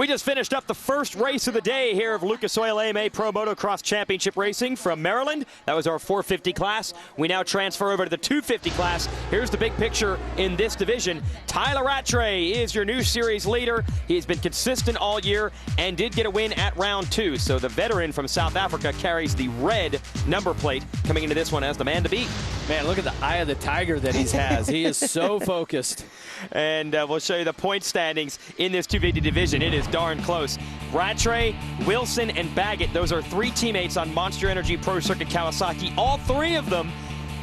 We just finished up the first race of the day here of Lucas Oil AMA Pro Motocross Championship Racing from Maryland. That was our 450 class. We now transfer over to the 250 class. Here's the big picture in this division. Tyla Rattray is your new series leader. He's been consistent all year and did get a win at round 2. So the veteran from South Africa carries the red number plate coming into this one as the man to beat. Man, look at the eye of the tiger that he has. He is so focused. And we'll show you the point standings in this 250 division. It is darn close. Rattray, Wilson, and Baggett, those are 3 teammates on Monster Energy Pro Circuit Kawasaki. All 3 of them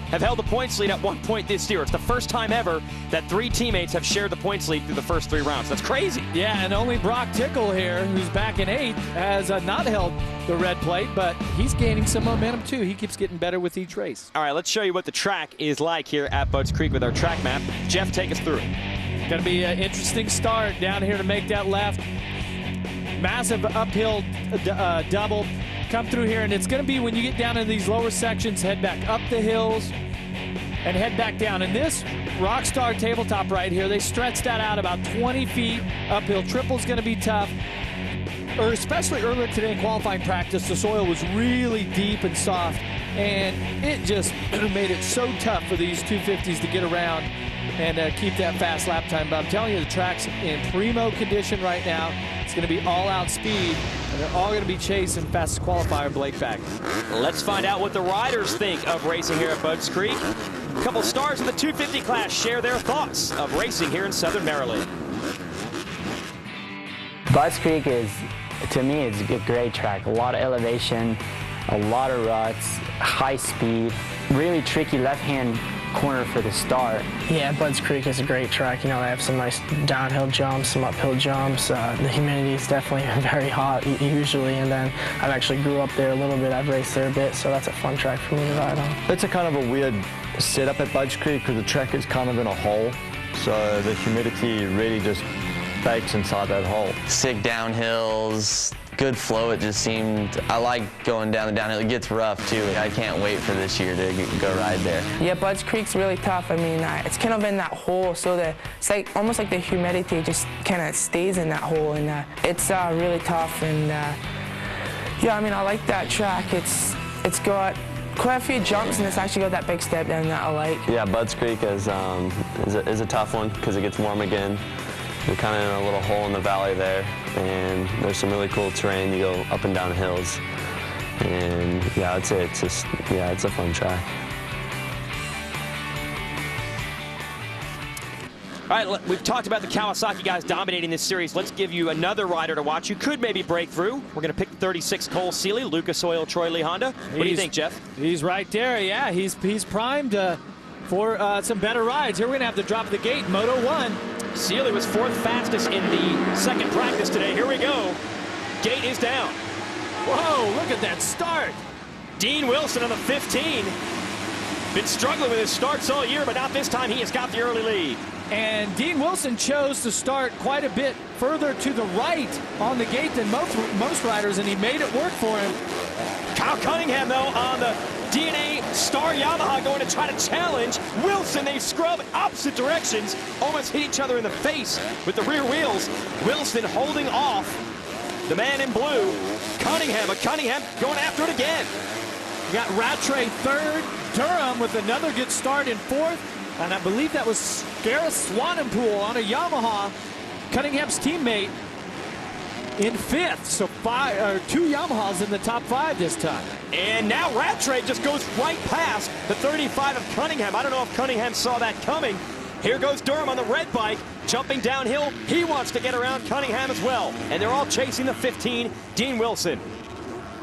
have held the points lead at one point this year. It's the first time ever that 3 teammates have shared the points lead through the first 3 rounds. That's crazy. Yeah, and only Broc Tickle here, who's back in 8th, has not held the red plate, but he's gaining some momentum too. He keeps getting better with each race. All right, let's show you what the track is like here at Budds Creek with our track map. Jeff, take us through it. Going to be an interesting start down here to make that left. Massive uphill double. Come through here, and it's going to be when you get down into these lower sections, head back up the hills and head back down. And this Rockstar tabletop right here, they stretched that out about 20 feet uphill. Triple's going to be tough. Or especially earlier today in qualifying practice, the soil was really deep and soft, and it just made it so tough for these 250s to get around and keep that fast lap time. But I'm telling you, the track's in primo condition right now. It's going to be all-out speed, and they're all going to be chasing fastest qualifier Blake Baggett. Let's find out what the riders think of racing here at Budds Creek. A couple stars in the 250 class share their thoughts of racing here in Southern Maryland. Budds Creek is, to me, it's a great track. A lot of elevation, a lot of ruts, high speed, really tricky left-hand corner for the start. Yeah, Budds Creek is a great track. You know, they have some nice downhill jumps, some uphill jumps. The humidity is definitely very hot usually, and then I've actually grew up there a little bit. I've raced there a bit, so that's a fun track for me to ride on. It's a kind of a weird setup at Budds Creek because the track is kind of in a hole, so the humidity really just bakes inside that hole. Sick downhills, good flow. It just seemed, I like going down the downhill. It gets rough too. I can't wait for this year to go ride there. Yeah, Budds Creek's really tough. I mean, it's kind of in that hole, so it's like almost like the humidity just kind of stays in that hole, and it's really tough. And yeah, I mean, I like that track. It's got quite a few jumps, and it's actually got that big step down that I like. Yeah, Budds Creek is a tough one because it gets warm again. You're kind of in a little hole in the valley there, and there's some really cool terrain. You go up and down hills, and yeah, I'd say it's just, yeah, it's a fun track. All right, we've talked about the Kawasaki guys dominating this series. Let's give you another rider to watch who could maybe break through. We're going to pick 36 Cole Seeley, Lucas Oil, Troy Lee Honda. What do you think, Jeff? He's right there. Yeah, he's primed for some better rides. Here we're going to have to drop the gate. Moto 1. Seeley was 4th fastest in the second practice today. Here we go. Gate is down. Whoa, look at that start. Dean Wilson on the 15. Been struggling with his starts all year, but not this time. He has got the early lead. And Dean Wilson chose to start quite a bit further to the right on the gate than most riders, and he made it work for him. Kyle Cunningham, though, on the DNA Star Yamaha going to try to challenge Wilson. They scrub opposite directions, almost hit each other in the face with the rear wheels. Wilson holding off the man in blue, Cunningham, but Cunningham going after it again. We got Rattray 3rd, Durham with another good start in 4th, and I believe that was Gareth Swanepoel on a Yamaha, Cunningham's teammate, in 5th. So 2 Yamahas in the top 5 this time. And now Rattray just goes right past the 35 of Cunningham. I don't know if Cunningham saw that coming. Here goes Durham on the red bike, jumping downhill. He wants to get around Cunningham as well. And they're all chasing the 15, Dean Wilson.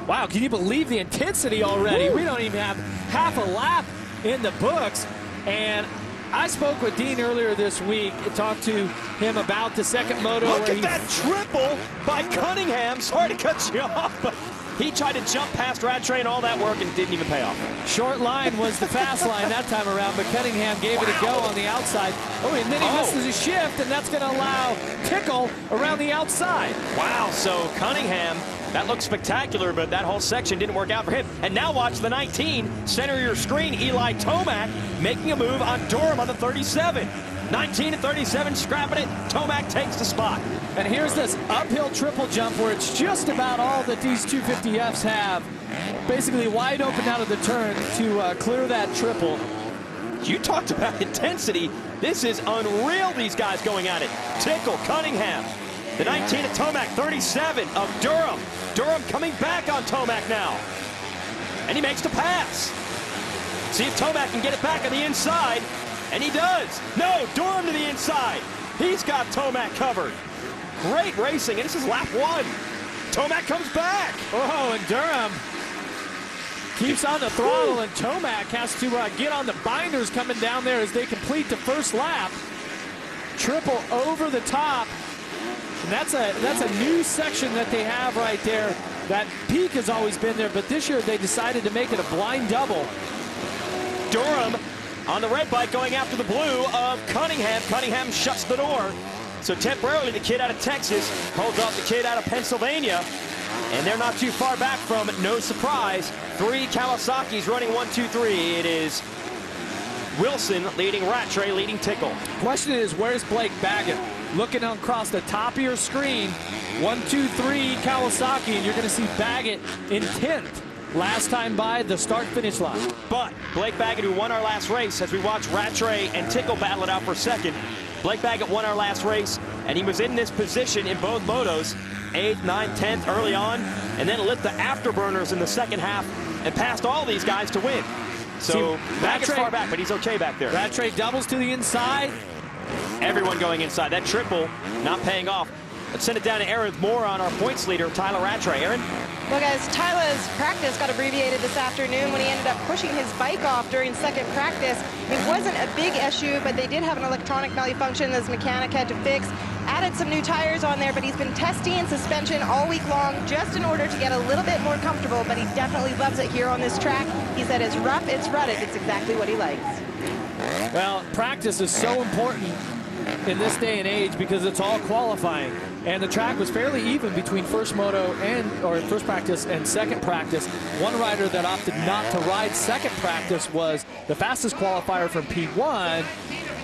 Wow, can you believe the intensity already? Woo. We don't even have half a lap in the books. And I spoke with Dean earlier this week and talked to him about the second moto. Look at that triple by Cunningham. Sorry to cut you off, but he tried to jump past Rattray and all that work and didn't even pay off. Short line was the fast line that time around, but Cunningham gave it a go on the outside. Oh, and then he misses a shift, and that's going to allow Tickle around the outside. Wow, so Cunningham, that looks spectacular, but that whole section didn't work out for him. And now watch the 19, center of your screen, Eli Tomac making a move on Durham on the 37. 19 and 37, scrapping it. Tomac takes the spot. And here's this uphill triple jump where it's just about all that these 250Fs have. Basically wide open out of the turn to clear that triple. You talked about intensity. This is unreal, these guys going at it. Tickle, Cunningham. The 19 of Tomac, 37 of Durham. Durham coming back on Tomac now. And he makes the pass. See if Tomac can get it back on the inside. And he does. No, Durham to the inside. He's got Tomac covered. Great racing, and this is lap 1. Tomac comes back. Oh, and Durham keeps on the throttle, and Tomac has to get on the binders coming down there as they complete the first lap. Triple over the top. And that's a new section that they have right there. That peak has always been there, but this year they decided to make it a blind double. Durham on the red bike going after the blue of Cunningham. Cunningham shuts the door. So temporarily the kid out of Texas holds off the kid out of Pennsylvania. And they're not too far back from it, no surprise. 3 Kawasaki's running 1, 2, 3. It is Wilson leading Rattray, leading Tickle. Question is, where's Blake Baggett? Looking across the top of your screen, 1, 2, 3 Kawasaki, and you're going to see Baggett in 10th. Last time by the start-finish line. But Blake Baggett, who won our last race, as we watch Rattray and Tickle battle it out for second, Blake Baggett won our last race, and he was in this position in both motos, 8th, 9th, 10th early on, and then lit the afterburners in the second half and passed all these guys to win. So Baggett's far back, but he's okay back there. Rattray doubles to the inside. Everyone going inside. That triple not paying off. Let's send it down to Aaron Moore on our points leader, Tyla Rattray. Aaron? Well, guys, Tyla's practice got abbreviated this afternoon when he ended up pushing his bike off during second practice. It wasn't a big issue, but they did have an electronic malfunction that his mechanic had to fix. Added some new tires on there, but he's been testing suspension all week long just in order to get a little bit more comfortable, but he definitely loves it here on this track. He said it's rough, it's rutted. It's exactly what he likes. Well, practice is so important in this day and age because it's all qualifying. And the track was fairly even between first practice and second practice. One rider that opted not to ride second practice was the fastest qualifier from P1,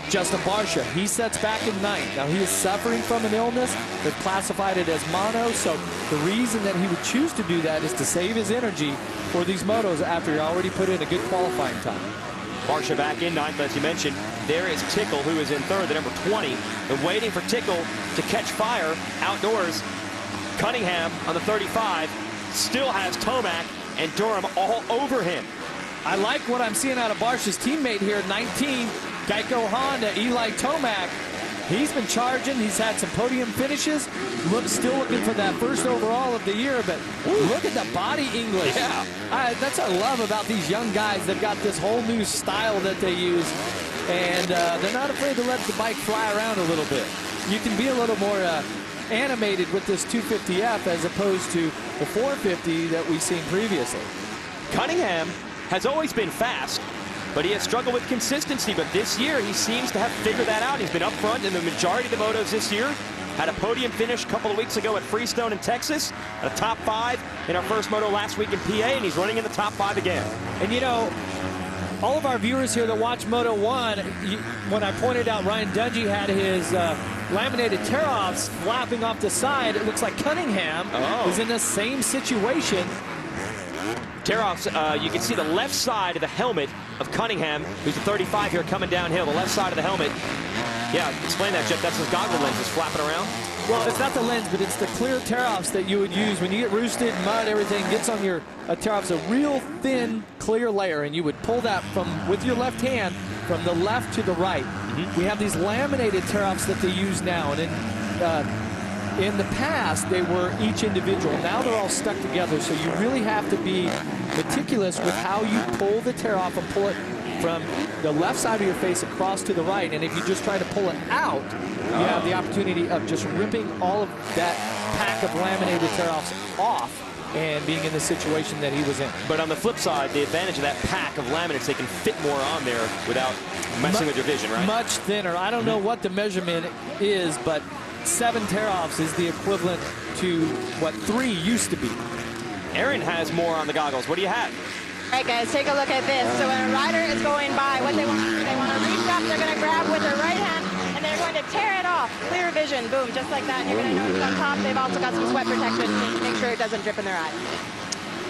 Justin Barcia. He sets back in 9th. Now he is suffering from an illness. They've classified it as mono, so the reason that he would choose to do that is to save his energy for these motos after he already put in a good qualifying time. Barcia back in 9th, as you mentioned. There is Tickle, who is in 3rd, the number 20, and waiting for Tickle to catch fire outdoors. Cunningham on the 35 still has Tomac and Durham all over him. I like what I'm seeing out of Barcia's teammate here, 19, Geico Honda, Eli Tomac. He's been charging. He's had some podium finishes. Still looking for that first overall of the year, but look at the body English. Yeah. That's what I love about these young guys. They've got this whole new style that they use, and they're not afraid to let the bike fly around a little bit. You can be a little more animated with this 250F as opposed to the 450 that we've seen previously. Cunningham has always been fast, but he has struggled with consistency. But this year, he seems to have figured that out. He's been up front in the majority of the motos this year. Had a podium finish a couple of weeks ago at Freestone in Texas. At a top 5 in our first moto last week in PA, and he's running in the top 5 again. And you know, all of our viewers here that watch Moto 1, when I pointed out Ryan Dungey had his laminated tear-offs flapping off the side, it looks like Cunningham is in the same situation. Tear-offs, you can see the left side of the helmet of Cunningham, who's a 35 here coming downhill. The left side of the helmet. Yeah, explain that, Jeff. That's his goggle lenses flapping around. Well, it's not the lens, but it's the clear tear-offs that you would use when you get roosted, mud, everything gets on your tear-offs, a real thin, clear layer, and you would pull that with your left hand from the left to the right. We have these laminated tear-offs that they use now, and in the past, they were each individual. Now they're all stuck together, so you really have to be meticulous with how you pull the tear off and pull it from the left side of your face across to the right. And if you just try to pull it out, you have the opportunity of just ripping all of that pack of laminated tear-offs off and being in the situation that he was in. But on the flip side, the advantage of that pack of laminates, they can fit more on there without messing with your vision, right? Much thinner. I don't know what the measurement is, but 7 tear-offs is the equivalent to what 3 used to be. Aaron has more on the goggles. What do you have? All right, guys, take a look at this. So when a rider is going by, what they want to do, they want to reach up, they're going to grab with their right hand they're going to tear it off. Clear vision, boom, just like that. And you're going to notice on top, they've also got some sweat protection to make sure it doesn't drip in their eyes.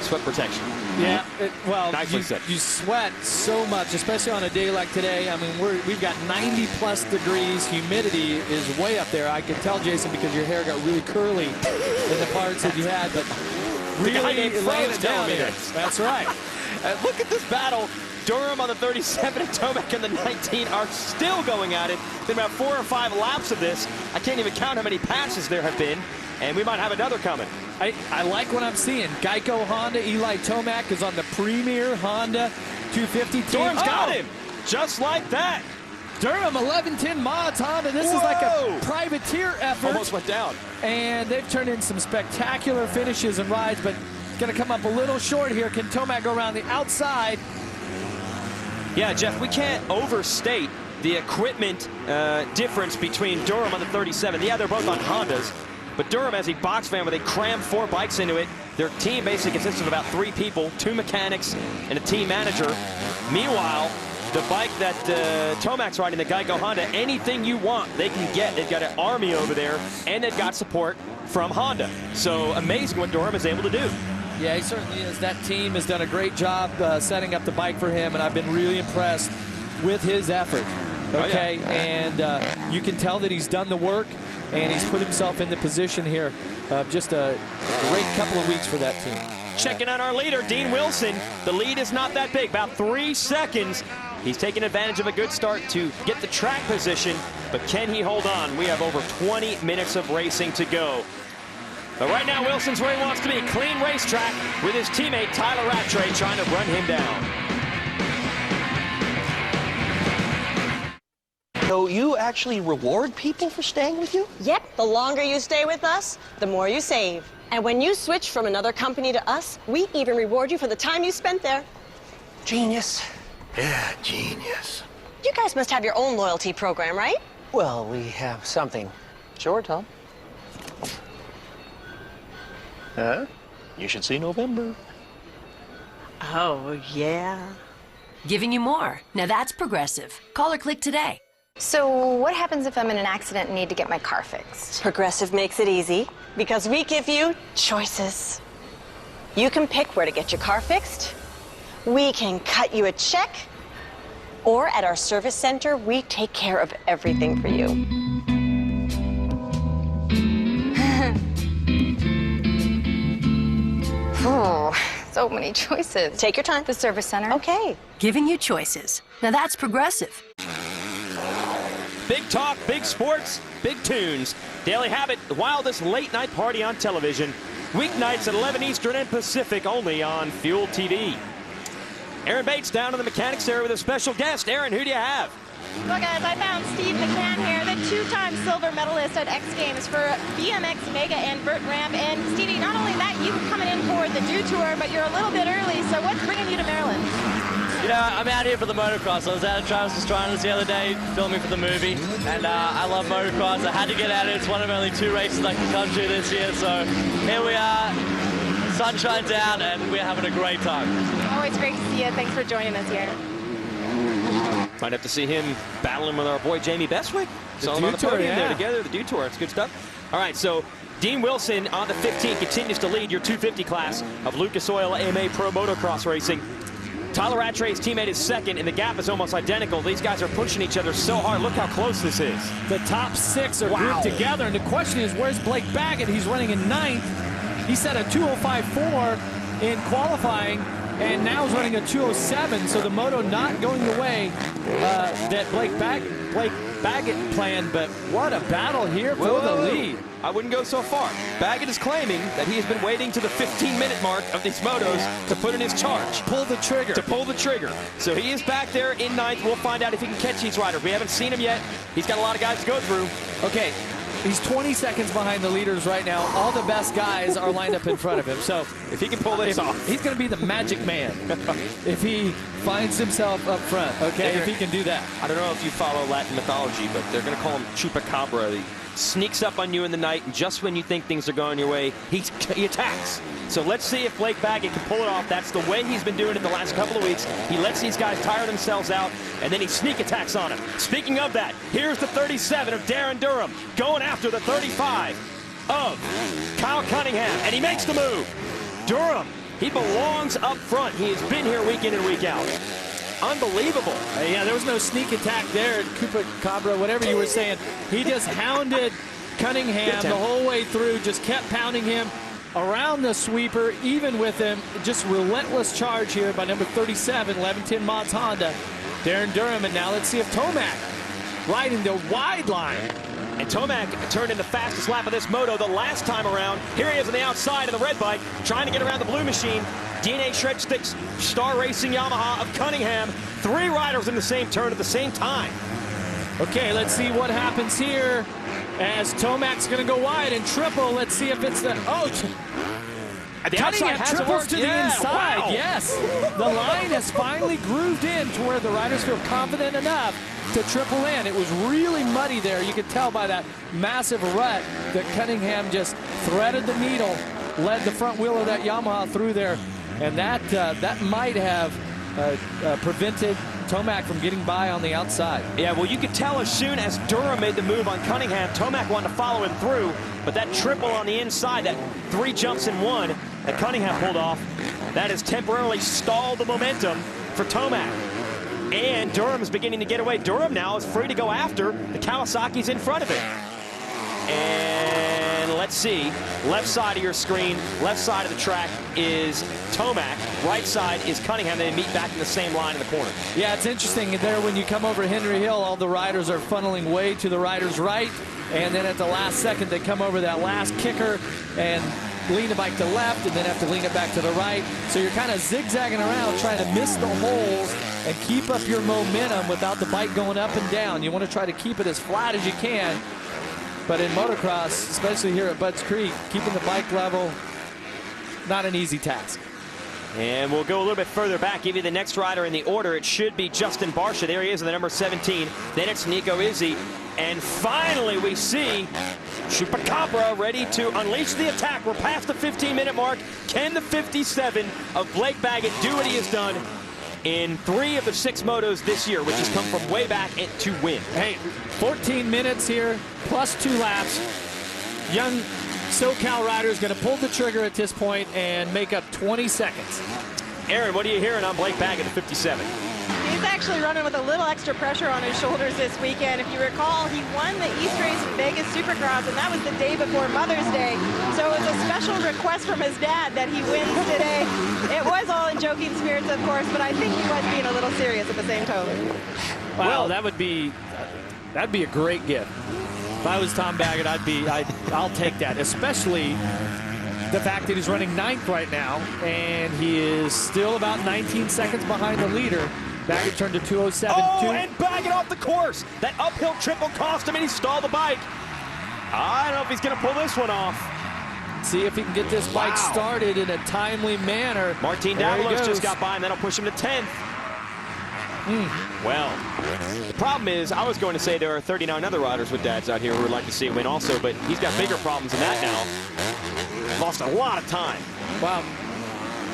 Sweat protection. Yeah, well, Nicely said. You sweat so much, especially on a day like today. I mean, we've got 90+ degrees. Humidity is way up there. I can tell, Jason, because your hair got really curly in the parts that you had, but really laying it down here. That's right. Look at this battle. Durham on the 37 and Tomac on the 19 are still going at it. Been about 4 or 5 laps of this. I can't even count how many passes there have been, and we might have another coming. I like what I'm seeing. Geico Honda, Eli Tomac is on the premier Honda 250 team. Durham's got him, just like that. Durham 1110 mods Honda. This is like a privateer effort. Almost went down. And they've turned in some spectacular finishes and rides, but going to come up a little short here. Can Tomac go around the outside? Yeah, Jeff, we can't overstate the equipment difference between Durham on the 37. Yeah, they're both on Hondas, but Durham has a box van where they cram 4 bikes into it. Their team basically consists of about 3 people, 2 mechanics, and a team manager. Meanwhile, the bike that Tomac's riding, the Geico Honda, anything you want, they can get. They've got an army over there, and they've got support from Honda. So amazing what Durham is able to do. Yeah, he certainly is. That team has done a great job setting up the bike for him, and I've been really impressed with his effort. Okay, oh, yeah. And you can tell that he's done the work, and he's put himself in the position here. Just a great couple of weeks for that team. Checking on our leader, Dean Wilson. The lead is not that big, about 3 seconds. He's taking advantage of a good start to get the track position, but can he hold on? We have over 20 minutes of racing to go. But right now, Wilson's where he wants to be. Clean racetrack with his teammate, Tyla Rattray, trying to run him down. So you actually reward people for staying with you? Yep, the longer you stay with us, the more you save. And when you switch from another company to us, we even reward you for the time you spent there. Genius. Yeah, genius. You guys must have your own loyalty program, right? Well, we have something. Sure, Tom. Huh? You should see November. Oh, yeah. Giving you more. Now that's progressive. Call or click today. So what happens if I'm in an accident and need to get my car fixed? Progressive makes it easy because we give you choices. You can pick where to get your car fixed. We can cut you a check. Or at our service center, we take care of everything for you. Oh, so many choices. Take your time. The service center. Okay. Giving you choices. Now that's progressive. Big talk, big sports, big tunes. Daily Habit, the wildest late night party on television. Weeknights at 11 Eastern and Pacific, only on Fuel TV. Aaron Bates down in the mechanics area with a special guest. Aaron, who do you have? Well, guys, I found Steve McCann here, the 2-time silver medalist at X Games for BMX Mega and Vert Ramp. And Stevie, not only that, you coming in for the Dew Tour, but you're a little bit early. So what's bringing you to Maryland? You know, I'm out here for the motocross. I was out at Travis Pastrana's the other day filming for the movie, and I love motocross. I had to get out here. It's one of only 2 races I can come to this year, so here we are. Sun shines out, and we're having a great time. Always great to see you. Thanks for joining us here. Might have to see him battling with our boy Jamie Bestwick. Saw him on the podium there together, the Dew Tour. It's good stuff. All right, so Dean Wilson on the 15 continues to lead your 250 class of Lucas Oil AMA Pro Motocross Racing. Tyla Rattray's teammate is second, and the gap is almost identical. These guys are pushing each other so hard. Look how close this is. The top 6 are grouped together, and the question is, where's Blake Baggett? He's running in 9th. He set a 2:05.4 in qualifying, and now is running a 2:07. So the moto not going the way that Blake Baggett planned. But what a battle here for the lead. I wouldn't go so far. Baggett is claiming that he has been waiting to the 15-minute mark of these motos to put in his charge. Pull the trigger. To pull the trigger. So he is back there in 9th. We'll find out if he can catch these riders. We haven't seen him yet. He's got a lot of guys to go through. Okay, he's 20 seconds behind the leaders right now. All the best guys are lined up in front of him. So if he can pull this off, he's going to be the magic man if he finds himself up front, okay, if he can do that. I don't know if you follow Latin mythology, but they're going to call him Chupacabra, sneaks up on you in the night, and just when you think things are going your way, he attacks. So let's see if Blake Baggett can pull it off. That's the way he's been doing it the last couple of weeks. He lets these guys tire themselves out, and then he sneak attacks on him. Speaking of that, here's the 37 of Darren Durham going after the 35 of Kyle Cunningham, and he makes the move. Durham, he belongs up front. He has been here week in and week out. Unbelievable. Yeah, there was no sneak attack there. Cooper Cabra, whatever you were saying. He just hounded Cunningham the whole way through, just kept pounding him around the sweeper, even with him. Just relentless charge here by number 37, 1110 Mods Honda, Darren Durham. And now let's see if Tomac riding the wide line. And Tomac turned in the fastest lap of this moto the last time around. Here he is on the outside of the red bike, trying to get around the blue machine. DNA Shred Sticks, Star Racing Yamaha of Cunningham. 3 riders in the same turn at the same time. Okay, let's see what happens here as Tomac's going to go wide and triple. Let's see if it's the... Cunningham triples to the inside. Wow. Yes, the line has finally grooved in to where the riders feel confident enough to triple in. It was really muddy there. You could tell by that massive rut that Cunningham just threaded the needle, led the front wheel of that Yamaha through there, and that might have prevented Tomac from getting by on the outside. Yeah, well, you could tell as soon as Durham made the move on Cunningham, Tomac wanted to follow him through, but that triple on the inside, that 3 jumps in 1 that Cunningham pulled off, that has temporarily stalled the momentum for Tomac. And Durham is beginning to get away. Durham now is free to go after the Kawasaki's in front of him. And let's see, left side of your screen, left side of the track is Tomac, right side is Cunningham. They meet back in the same line in the corner. Yeah, it's interesting there when you come over Henry Hill, all the riders are funneling way to the rider's right, and then at the last second they come over that last kicker and lean the bike to left and then have to lean it back to the right. So you're kind of zigzagging around trying to miss the holes and keep up your momentum without the bike going up and down. You want to try to keep it as flat as you can. But in motocross, especially here at Budds Creek, keeping the bike level, not an easy task. And we'll go a little bit further back, give you the next rider in the order. It should be Justin Barcia. There he is in the number 17. Then it's Nico Izzi. And finally we see Chupacabra ready to unleash the attack. We're past the 15-minute mark. Can the 57 of Blake Baggett do what he has done in 3 of the 6 motos this year, which has come from way back to win? Hey, 14 minutes here, plus 2 laps. Young SoCal rider is going to pull the trigger at this point and make up 20 seconds. Aaron, what are you hearing on Blake Baggett at 57? He's actually running with a little extra pressure on his shoulders this weekend. If you recall, he won the East Race in Vegas Supercross, and that was the day before Mother's Day. So it was a special request from his dad that he wins today. It was all in joking spirits, of course, but I think he was being a little serious at the same time. Well, that'd be a great gift. If I was Tom Baggett, I'll take that, especially the fact that he's running 9th right now, and he is still about 19 seconds behind the leader. Baggett turned to 2:07.2. Oh, and Baggett off the course. That uphill triple cost him, and he stalled the bike. I don't know if he's going to pull this one off. See if he can get this bike started in a timely manner. Martin Davalos just got by, and that'll push him to 10th. Well, the problem is, I was going to say there are 39 other riders with dads out here who would like to see him win also, but he's got bigger problems than that now. Lost a lot of time. Wow.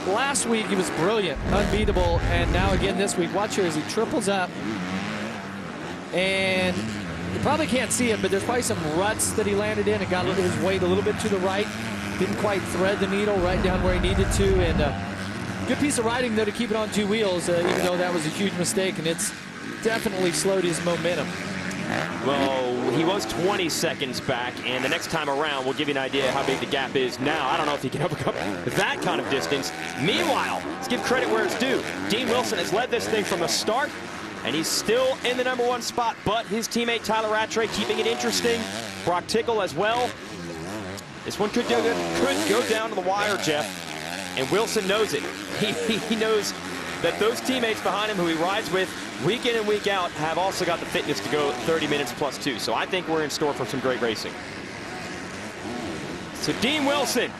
Last week he was brilliant, unbeatable, and now again this week. Watch here as he triples up. And you probably can't see it, but there's probably some ruts that he landed in and got his weight a little bit to the right. Didn't quite thread the needle right down where he needed to. And good piece of riding, though, to keep it on 2 wheels, even though that was a huge mistake, and it's definitely slowed his momentum. Well, he was 20 seconds back, and the next time around, we'll give you an idea how big the gap is now. I don't know if he can overcome that kind of distance. Meanwhile, let's give credit where it's due. Dean Wilson has led this thing from the start, and he's still in the #1 spot, but his teammate Tyla Rattray keeping it interesting. Broc Tickle as well. This one could go down to the wire, Jeff, and Wilson knows it. He knows that those teammates behind him who he rides with week in and week out have also got the fitness to go 30 minutes plus 2. So I think we're in store for some great racing. So Dean Wilson,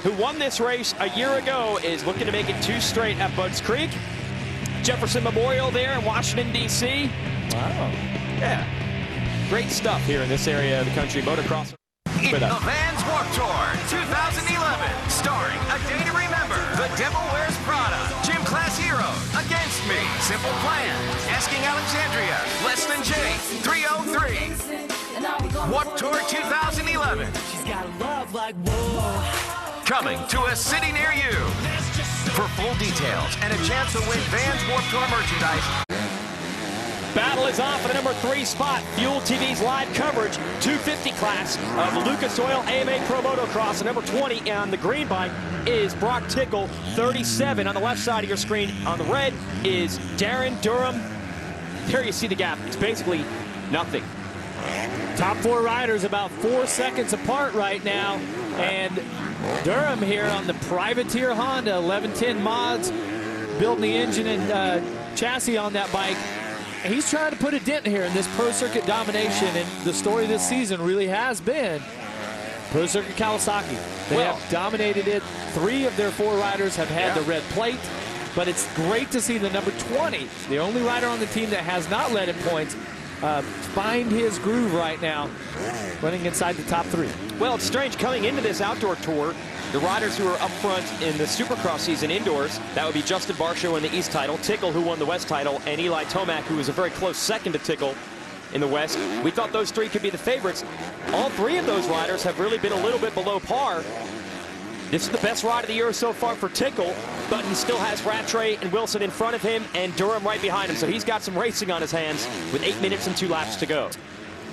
who won this race a year ago, is looking to make it 2 straight at Budds Creek. Jefferson Memorial there in Washington, D.C. Wow. Yeah. great stuff here in this area of the country. Motocross In with the us. Vans Warped Tour 2011, starring A Day to Remember, The Devil Wears Prada, Gym Class Heroes, Against Me, Simple Plan, Asking Alexandria, Less Than Jake, 303. Warped Tour 2011. Coming to a city near you. For full details and a chance to win Vans Warped Tour merchandise. Battle is on for the number 3 spot. Fuel TV's live coverage, 250 class of Lucas Oil AMA Pro Motocross. And number 20 on the green bike is Broc Tickle, 37 on the left side of your screen. On the red is Darren Durham. There you see the gap. It's basically nothing. Top 4 riders about 4 seconds apart right now. And Durham here on the privateer Honda 1110 mods, building the engine and chassis on that bike. He's trying to put a dent here in this Pro Circuit domination, and the story this season really has been Pro Circuit Kawasaki. They have dominated it. 3 of their 4 riders have had the red plate, but it's great to see the number 20, the only rider on the team that has not led in points, find his groove right now, running inside the top 3. Well, it's strange coming into this outdoor tour. The riders who are up front in the Supercross season indoors, that would be Justin Barcia in the East title, Tickle, who won the West title, and Eli Tomac, who was a very close second to Tickle in the West. We thought those 3 could be the favorites. All 3 of those riders have really been a little bit below par. This is the best ride of the year so far for Tickle, but he still has Rattray and Wilson in front of him and Durham right behind him. So he's got some racing on his hands with 8 minutes and 2 laps to go.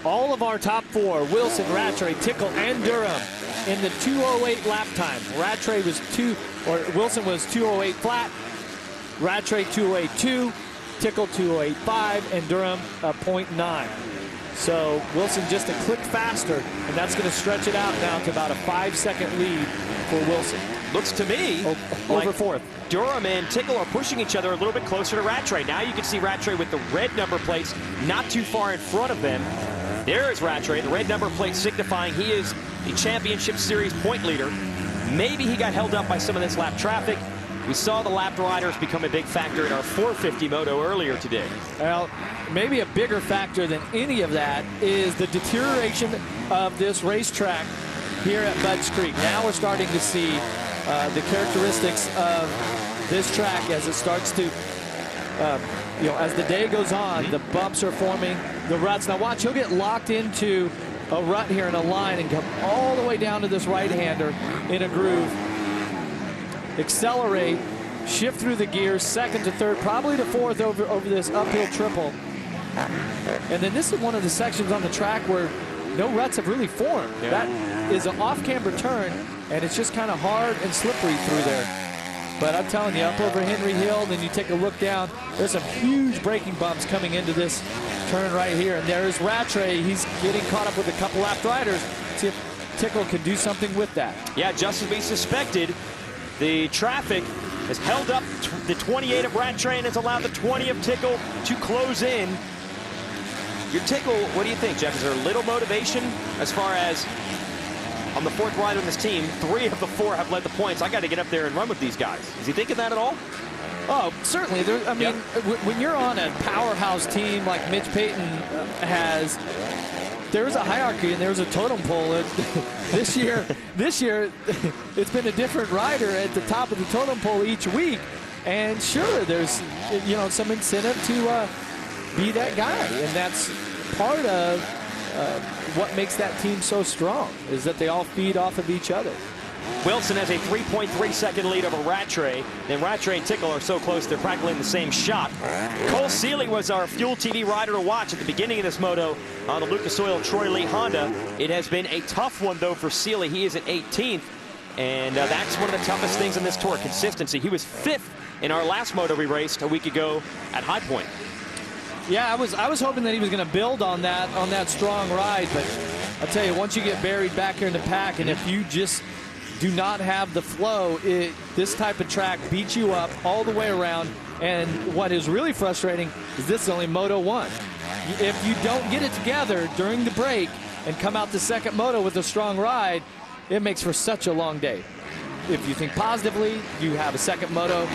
All of our top 4, Wilson, Rattray, Tickle, and Durham, in the 2:08 lap time. Rattray was Wilson was 2:08 flat, Rattray 2:08.2, Tickle 2:08.5, and Durham 0.9. So Wilson just a click faster, and that's going to stretch it out now to about a 5-second lead for Wilson. Looks to me over 4th. Durham and Tickle are pushing each other a little bit closer to Rattray. Now you can see Rattray with the red number plates not too far in front of them. There is Rattray, the red number plate signifying he is the championship series point leader. Maybe he got held up by some of this lap traffic. We saw the lap riders become a big factor in our 450 moto earlier today. Well, maybe a bigger factor than any of that is the deterioration of this racetrack here at Budds Creek. Now we're starting to see the characteristics of this track as it starts to, as the day goes on, the bumps are forming, the ruts. Now watch, he'll get locked into a rut here in a line and come all the way down to this right-hander in a groove. Accelerate, shift through the gears, 2nd to 3rd, probably to 4th over this uphill triple. And then this is one of the sections on the track where no ruts have really formed. Yeah. That is an off-camber turn, and it's just kind of hard and slippery through there. But I'm telling you, up over Henry Hill, then you take a look down, there's some huge braking bumps coming into this turn right here. And there's Rattray. He's getting caught up with a couple lap riders. See if Tickle can do something with that. Yeah, just as we suspected, the traffic has held up the 28 of Rattray and has allowed the 20 of Tickle to close in. Your Tickle, what do you think, Jeff? Is there a little motivation as far as I'm the 4th rider on this team, 3 of the 4 have led the points. I got to get up there and run with these guys. Is he thinking that at all? Oh, certainly. I mean, when you're on a powerhouse team like Mitch Payton has, there's a hierarchy and there's a totem pole. This year, it's been a different rider at the top of the totem pole each week. And sure, there's some incentive to be that guy, and that's part of what makes that team so strong, is that they all feed off of each other. Wilson has a 3.3 second lead over Rattray. Then Rattray and Tickle are so close they're practically in the same shot. Cole Seeley was our Fuel TV rider to watch at the beginning of this moto on the Lucas Oil Troy Lee Honda. It has been a tough one though for Seeley. He is at 18th, and that's one of the toughest things in this tour, consistency. He was 5th in our last moto we raced a week ago at High Point. Yeah, I was hoping that he was going to build on that strong ride, but I'll tell you, once you get buried back here in the pack, and if you just do not have the flow, this type of track beats you up all the way around. And what is really frustrating is this is only Moto 1. If you don't get it together during the break and come out the second moto with a strong ride, it makes for such a long day. If you think positively, you have a second moto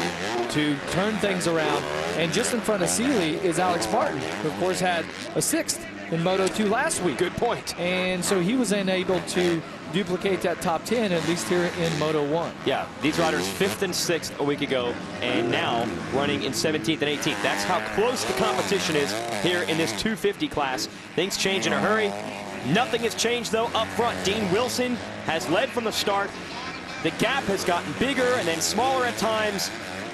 to turn things around. And just in front of Seeley is Alex Martin, who of course had a 6th in Moto 2 last week. Good point. And so he was unable to duplicate that top 10, at least here in Moto 1. Yeah, these riders 5th and 6th a week ago, and now running in 17th and 18th. That's how close the competition is here in this 250 class. Things change in a hurry. Nothing has changed, though, up front. Dean Wilson has led from the start. The gap has gotten bigger and then smaller at times,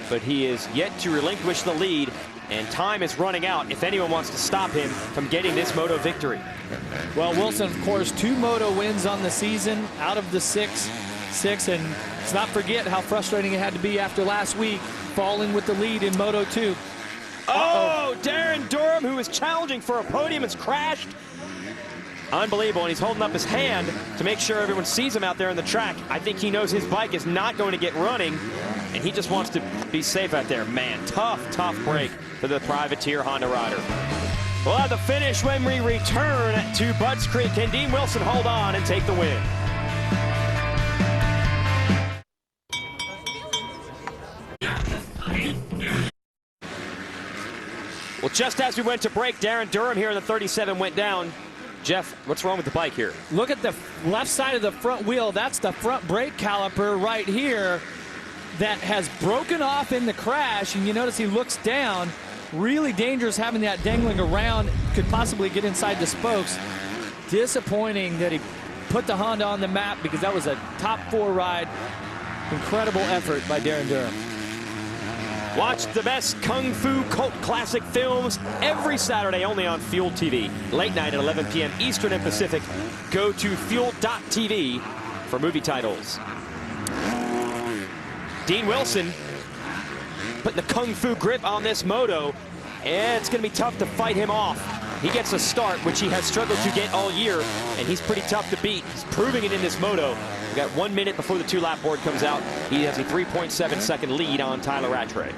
but he is yet to relinquish the lead, and time is running out if anyone wants to stop him from getting this moto victory. Well, Wilson, of course, 2 moto wins on the season out of the six, and let's not forget how frustrating it had to be after last week, falling with the lead in Moto 2. Oh, Darren Durham, who is challenging for a podium, has crashed. Unbelievable, and he's holding up his hand to make sure everyone sees him out there on the track. I think he knows his bike is not going to get running, and he just wants to be safe out there. Man, tough break for the privateer Honda rider. We'll have the finish when we return to Budds Creek. Can Dean Wilson hold on and take the win? Well, just as we went to break, Darren Durham here in the 37 went down. Jeff, what's wrong with the bike here? Look at the left side of the front wheel. That's the front brake caliper right here that has broken off in the crash. And you notice he looks down. Really dangerous having that dangling around. Could possibly get inside the spokes. Disappointing that he put the Honda on the map, because that was a top 4 ride. Incredible effort by Darren Durham. Watch the best Kung Fu cult classic films every Saturday only on Fuel TV. Late night at 11 p.m. Eastern and Pacific. Go to fuel.tv for movie titles. Dean Wilson putting the Kung Fu grip on this moto, and it's going to be tough to fight him off. He gets a start, which he has struggled to get all year, and he's pretty tough to beat. He's proving it in this moto. We've got 1 minute before the 2-lap board comes out. He has a 3.7-second lead on Tyla Rattray.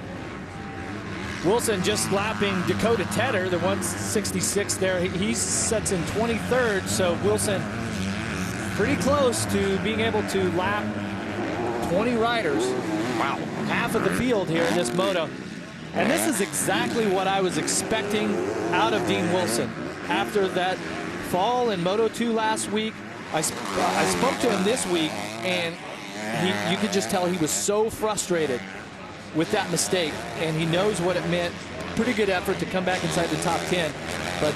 Wilson just lapping Dakota Tedder, the 166 there. He sets in 23rd, so Wilson pretty close to being able to lap 20 riders. Wow, half of the field here in this moto. And this is exactly what I was expecting out of Dean Wilson. After that fall in Moto 2 last week, I spoke to him this week, and you could just tell he was so frustrated with that mistake, and he knows what it meant. Pretty good effort to come back inside the top 10, but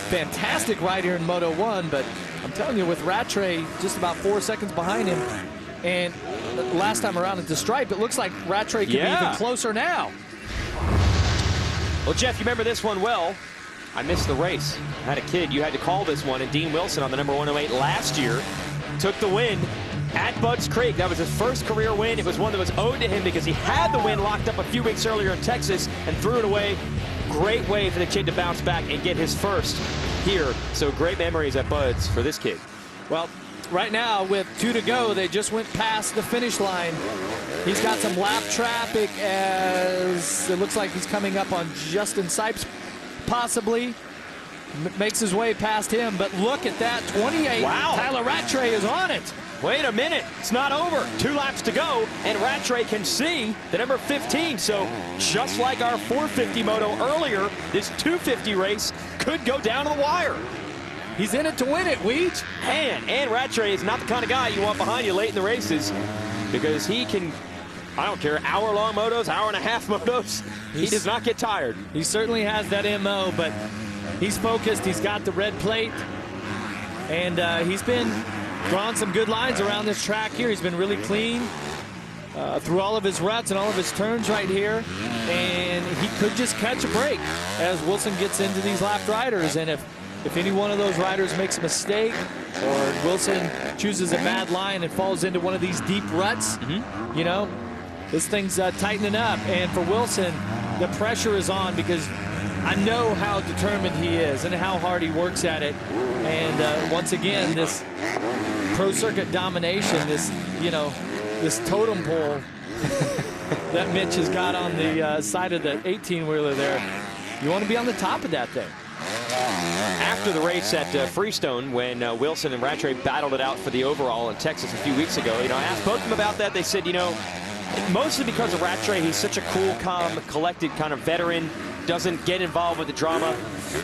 fantastic ride here in Moto 1. But I'm telling you, with Rattray just about 4 seconds behind him, and last time around at the stripe, it looks like Rattray could be even closer now. Well, Jeff, you remember this one well. I missed the race. I had a kid. You had to call this one, and Dean Wilson on the number 108 last year took the win at Budds Creek. That was his first career win. It was one that was owed to him because he had the win locked up a few weeks earlier in Texas and threw it away. Great way for the kid to bounce back and get his first here. So great memories at Budds for this kid. Well, right now with 2 to go, they just went past the finish line. He's got some lap traffic as it looks like he's coming up on Justin Sipes, possibly. Makes his way past him, but look at that, 28. Wow. Tyla Rattray is on it. Wait a minute, it's not over. 2 laps to go, and Rattray can see the number 15. So just like our 450 moto earlier, this 250 race could go down to the wire. He's in it to win it, Weege. And Rattray is not the kind of guy you want behind you late in the races, because he can, I don't care, hour-long motos, hour-and-a-half motos. He does not get tired. He certainly has that MO, but he's focused. He's got the red plate, and he's been drawing some good lines around this track here. He's been really clean through all of his ruts and all of his turns right here, and he could just catch a break as Wilson gets into these lapped riders. And if any one of those riders makes a mistake, or Wilson chooses a bad line and falls into one of these deep ruts, you know, this thing's tightening up. And for Wilson, the pressure is on, because I know how determined he is and how hard he works at it. And once again, this pro circuit domination, this, you know, this totem pole that Mitch has got on the side of the 18-wheeler there, you want to be on the top of that thing. After the race at Freestone, when Wilson and Rattray battled it out for the overall in Texas a few weeks ago, you know, I asked both of them about that. They said, you know, mostly because of Rattray, he's such a cool, calm, collected kind of veteran. doesn't get involved with the drama.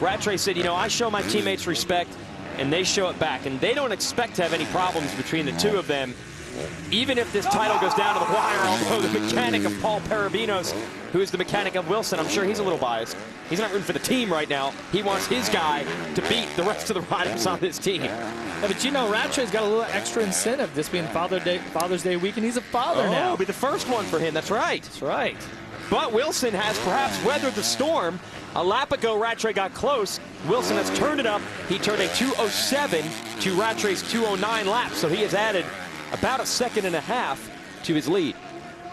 Rattray said, you know, I show my teammates respect, and they show it back, and they don't expect to have any problems between the two of them, even if this title goes down to the wire, although the mechanic of Paul Parabinos, who is the mechanic of Wilson, I'm sure he's a little biased. He's not rooting for the team right now. He wants his guy to beat the rest of the riders on this team. Yeah, but you know, Rattray's got a little extra incentive, this being Father's Day weekend. He's a father now. It'll be the first one for him, that's right. That's right. But Wilson has perhaps weathered the storm. A lap ago, Rattray got close. Wilson has turned it up. He turned a 2:07 to Rattray's 2:09 lap, so he has added about a second and a half to his lead.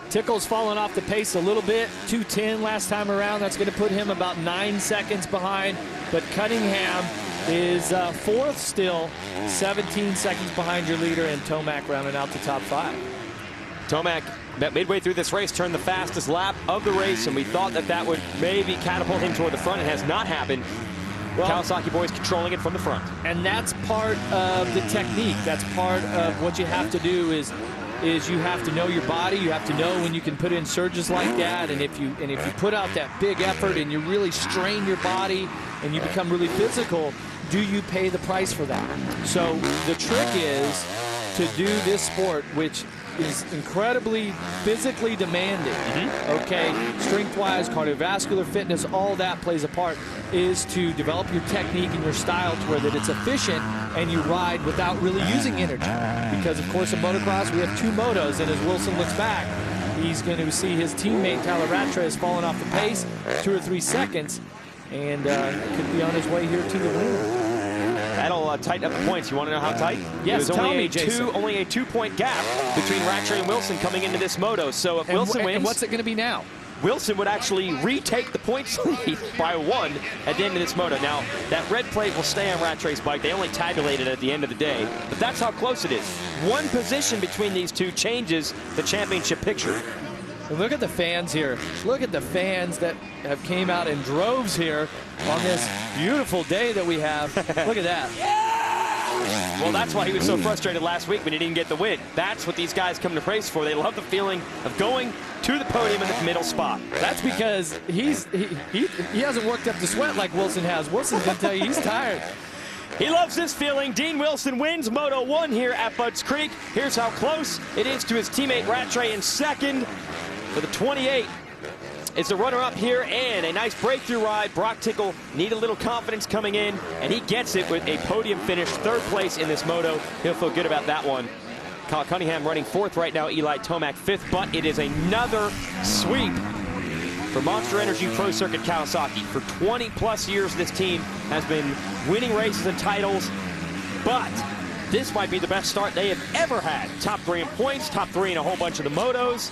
Tickle's fallen off the pace a little bit, 2:10 last time around. That's going to put him about 9 seconds behind. But Cunningham is fourth still, 17 seconds behind your leader, and Tomac rounding out the top 5. Tomac, about midway through this race, turned the fastest lap of the race, and we thought that that would maybe catapult him toward the front. It has not happened. Well, Kawasaki boys controlling it from the front. And that's part of the technique. That's part of what you have to do is you have to know your body. You have to know when you can put in surges like that. And if you put out that big effort and you really strain your body and you become really physical, do you pay the price for that? So the trick is to do this sport, which is incredibly physically demanding, okay, strength-wise, cardiovascular fitness, all that plays a part, is to develop your technique and your style to where that it's efficient and you ride without really using energy. Because, of course, in motocross, we have 2 motos, and as Wilson looks back, he's going to see his teammate, Tyla Rattray, has fallen off the pace 2 or 3 seconds, and could be on his way here to the win. That'll tighten up the points. You want to know how tight? Yes, tell me, Jason. Only a 2-point gap between Rattray and Wilson coming into this moto. So if Wilson wins, and what's it going to be now? Wilson would actually retake the points lead by 1 at the end of this moto. Now, that red plate will stay on Rattray's bike. They only tabulate it at the end of the day, but that's how close it is. 1 position between these two changes the championship picture. And look at the fans here. Look at the fans that have came out in droves here on this beautiful day that we have. Look at that. Well, that's why he was so frustrated last week when he didn't get the win. That's what these guys come to race for. They love the feeling of going to the podium in the middle spot. That's because he hasn't worked up the sweat like Wilson has. Wilson's going to tell you he's tired. He loves this feeling. Dean Wilson wins Moto 1 here at Budds Creek. Here's how close it is to his teammate Rattray in second. For the 28, it's the runner-up here and a nice breakthrough ride. Broc Tickle need a little confidence coming in, and he gets it with a podium finish, 3rd place in this moto. He'll feel good about that one. Kyle Cunningham running 4th right now, Eli Tomac 5th, but it is another sweep for Monster Energy Pro Circuit Kawasaki. For 20-plus years, this team has been winning races and titles, but this might be the best start they have ever had. Top 3 in points, top 3 in a whole bunch of the motos.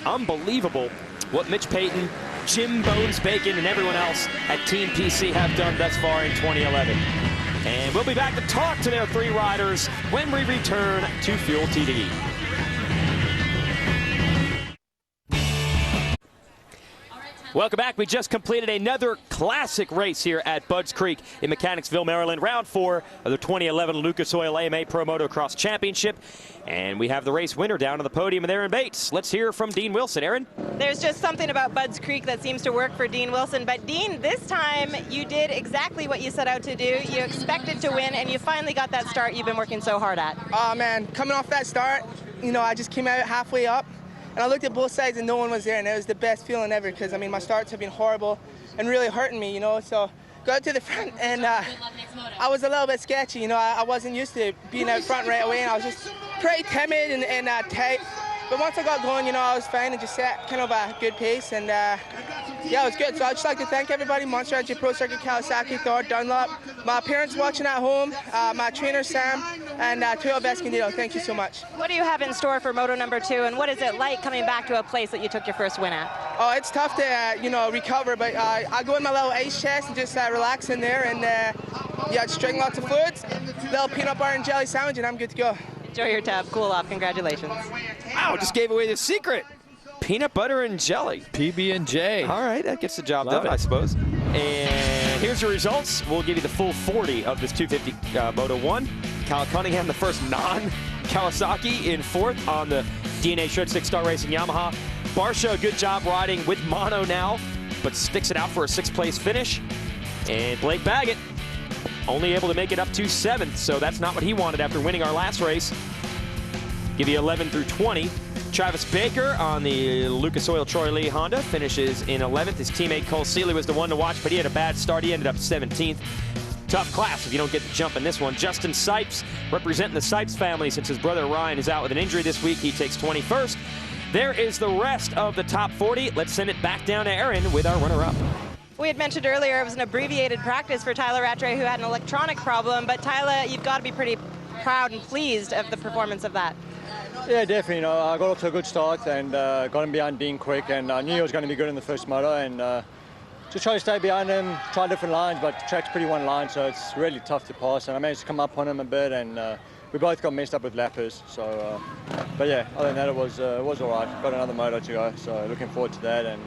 Unbelievable what Mitch Payton, Jim Bones Bacon, and everyone else at Team PC have done thus far in 2011. And we'll be back to talk to their 3 riders when we return to Fuel TD. Welcome back. We just completed another classic race here at Budds Creek in Mechanicsville, Maryland. Round 4 of the 2011 Lucas Oil AMA Pro Motocross Championship. And we have the race winner down on the podium with Aaron Bates. Let's hear from Dean Wilson. Aaron? There's just something about Budds Creek that seems to work for Dean Wilson. But Dean, this time you did exactly what you set out to do. You expected to win, and you finally got that start you've been working so hard at. Oh, man, coming off that start, you know, I just came out halfway up. And I looked at both sides and no one was there, and it was the best feeling ever because, I mean, my starts have been horrible and really hurting me, you know. So got to the front, and I was a little bit sketchy, you know. I wasn't used to being out front right away, and I was just pretty timid and tight. But once I got going, you know, I was fine and just set kind of a good pace, and yeah, it was good. So I'd just like to thank everybody, Monster Energy Pro Circuit, Kawasaki, Thor, Dunlop, my parents watching at home, my trainer, Sam, and Toyo Escondido. Thank you so much. What do you have in store for Moto number 2, and what is it like coming back to a place that you took your first win at? Oh, it's tough to, you know, recover, but I go in my little ice chest and just relax in there, and yeah, just drink lots of fluids, little peanut butter and jelly sandwich, and I'm good to go. Enjoy your tub, cool off, congratulations. Wow, just gave away the secret. Peanut butter and jelly. PB&J. All right, that gets the job done, I suppose. And here's your results. We'll give you the full 40 of this 250 Moto 1. Kyle Cunningham, the first non-Kawasaki, in 4th on the DNA Shirt 6-Star Racing Yamaha. Barcia, good job riding with mono now. but sticks it out for a 6th place finish. And Blake Baggett only able to make it up to 7th, so that's not what he wanted after winning our last race. Give you 11 through 20. Travis Baker on the Lucas Oil Troy Lee Honda finishes in 11th. His teammate Cole Seeley was the one to watch, but he had a bad start. He ended up 17th. Tough class if you don't get the jump in this one. Justin Sipes, representing the Sipes family since his brother Ryan is out with an injury this week. He takes 21st. There is the rest of the top 40. Let's send it back down to Aaron with our runner-up. We had mentioned earlier it was an abbreviated practice for Tyla Rattray, who had an electronic problem. But Tyla, you've got to be pretty proud and pleased of the performance of that. Yeah, definitely. You know, I got off to a good start and got him behind Dean quick, and I knew he was going to be good in the first moto, and just try to stay behind him, try different lines, but the track's pretty one line, so it's really tough to pass, and I managed to come up on him a bit, and we both got messed up with lappers, so, but yeah, other than that, it was all right. Got another moto to go, so looking forward to that, and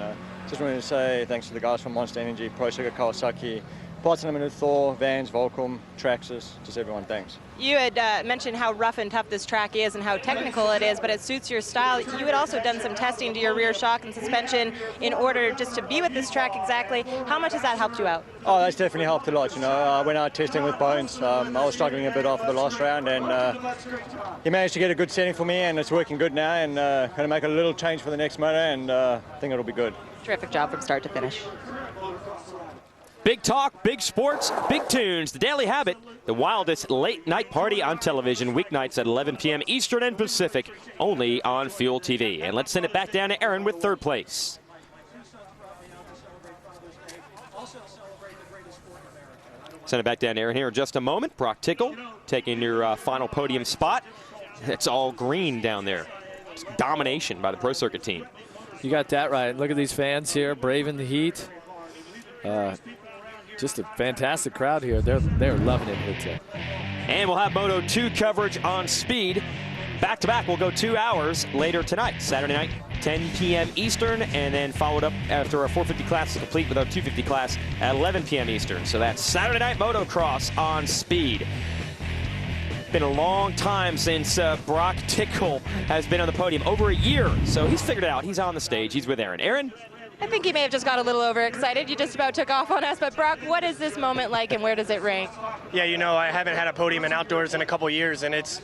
just wanted to say thanks to the guys from Monster Energy, Pro Sugar, Kawasaki, Parts Unlimited, Thor, Vans, Volcom, Traxxas, just everyone, thanks. You had mentioned how rough and tough this track is and how technical it is, but it suits your style. You had also done some testing to your rear shock and suspension in order just to be with this track exactly. How much has that helped you out? Oh, that's definitely helped a lot. You know, I went out testing with Bones. I was struggling a bit after the last round, and he managed to get a good setting for me, and it's working good now, and going to make a little change for the next moto, and I think it'll be good. Terrific job from start to finish. Big talk, big sports, big tunes. The Daily Habit, the wildest late night party on television, weeknights at 11 p.m. Eastern and Pacific, only on Fuel TV. And let's send it back down to Aaron with 3rd place. Send it back down to Aaron here in just a moment. Broc Tickle taking your final podium spot. It's all green down there. It's domination by the Pro Circuit team. You got that right. Look at these fans here braving the heat. Just a fantastic crowd here. They're loving it here today. And we'll have Moto 2 coverage on Speed. Back-to-back, we'll go 2 hours later tonight, Saturday night, 10 p.m. Eastern, and then followed up after our 450 class is complete with our 250 class at 11 p.m. Eastern. So that's Saturday night motocross on Speed. Been a long time since Broc Tickle has been on the podium, over a year. So he's figured it out. He's on the stage. He's with Aaron. Aaron? I think he may have just got a little overexcited. You just about took off on us. But Broc, what is this moment like and where does it rank? Yeah, you know, I haven't had a podium in outdoors in a couple years, and it's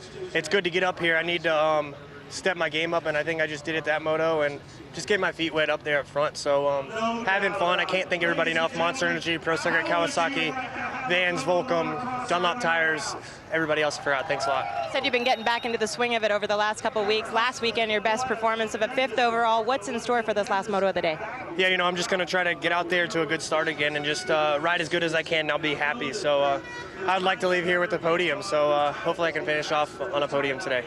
good to get up here. I need to step my game up, and I think I just did it that moto and just get my feet wet up there up front. So having fun. I can't thank everybody enough. Monster Energy, Pro Circuit, Kawasaki, Vans, Volcom, Dunlop Tires, everybody else I forgot. Thanks a lot. You said you've been getting back into the swing of it over the last couple weeks. Last weekend, your best performance of a 5th overall. What's in store for this last moto of the day? Yeah, you know, I'm just going to try to get out there to a good start again and just ride as good as I can, and I'll be happy. So I'd like to leave here with the podium. So hopefully I can finish off on a podium today.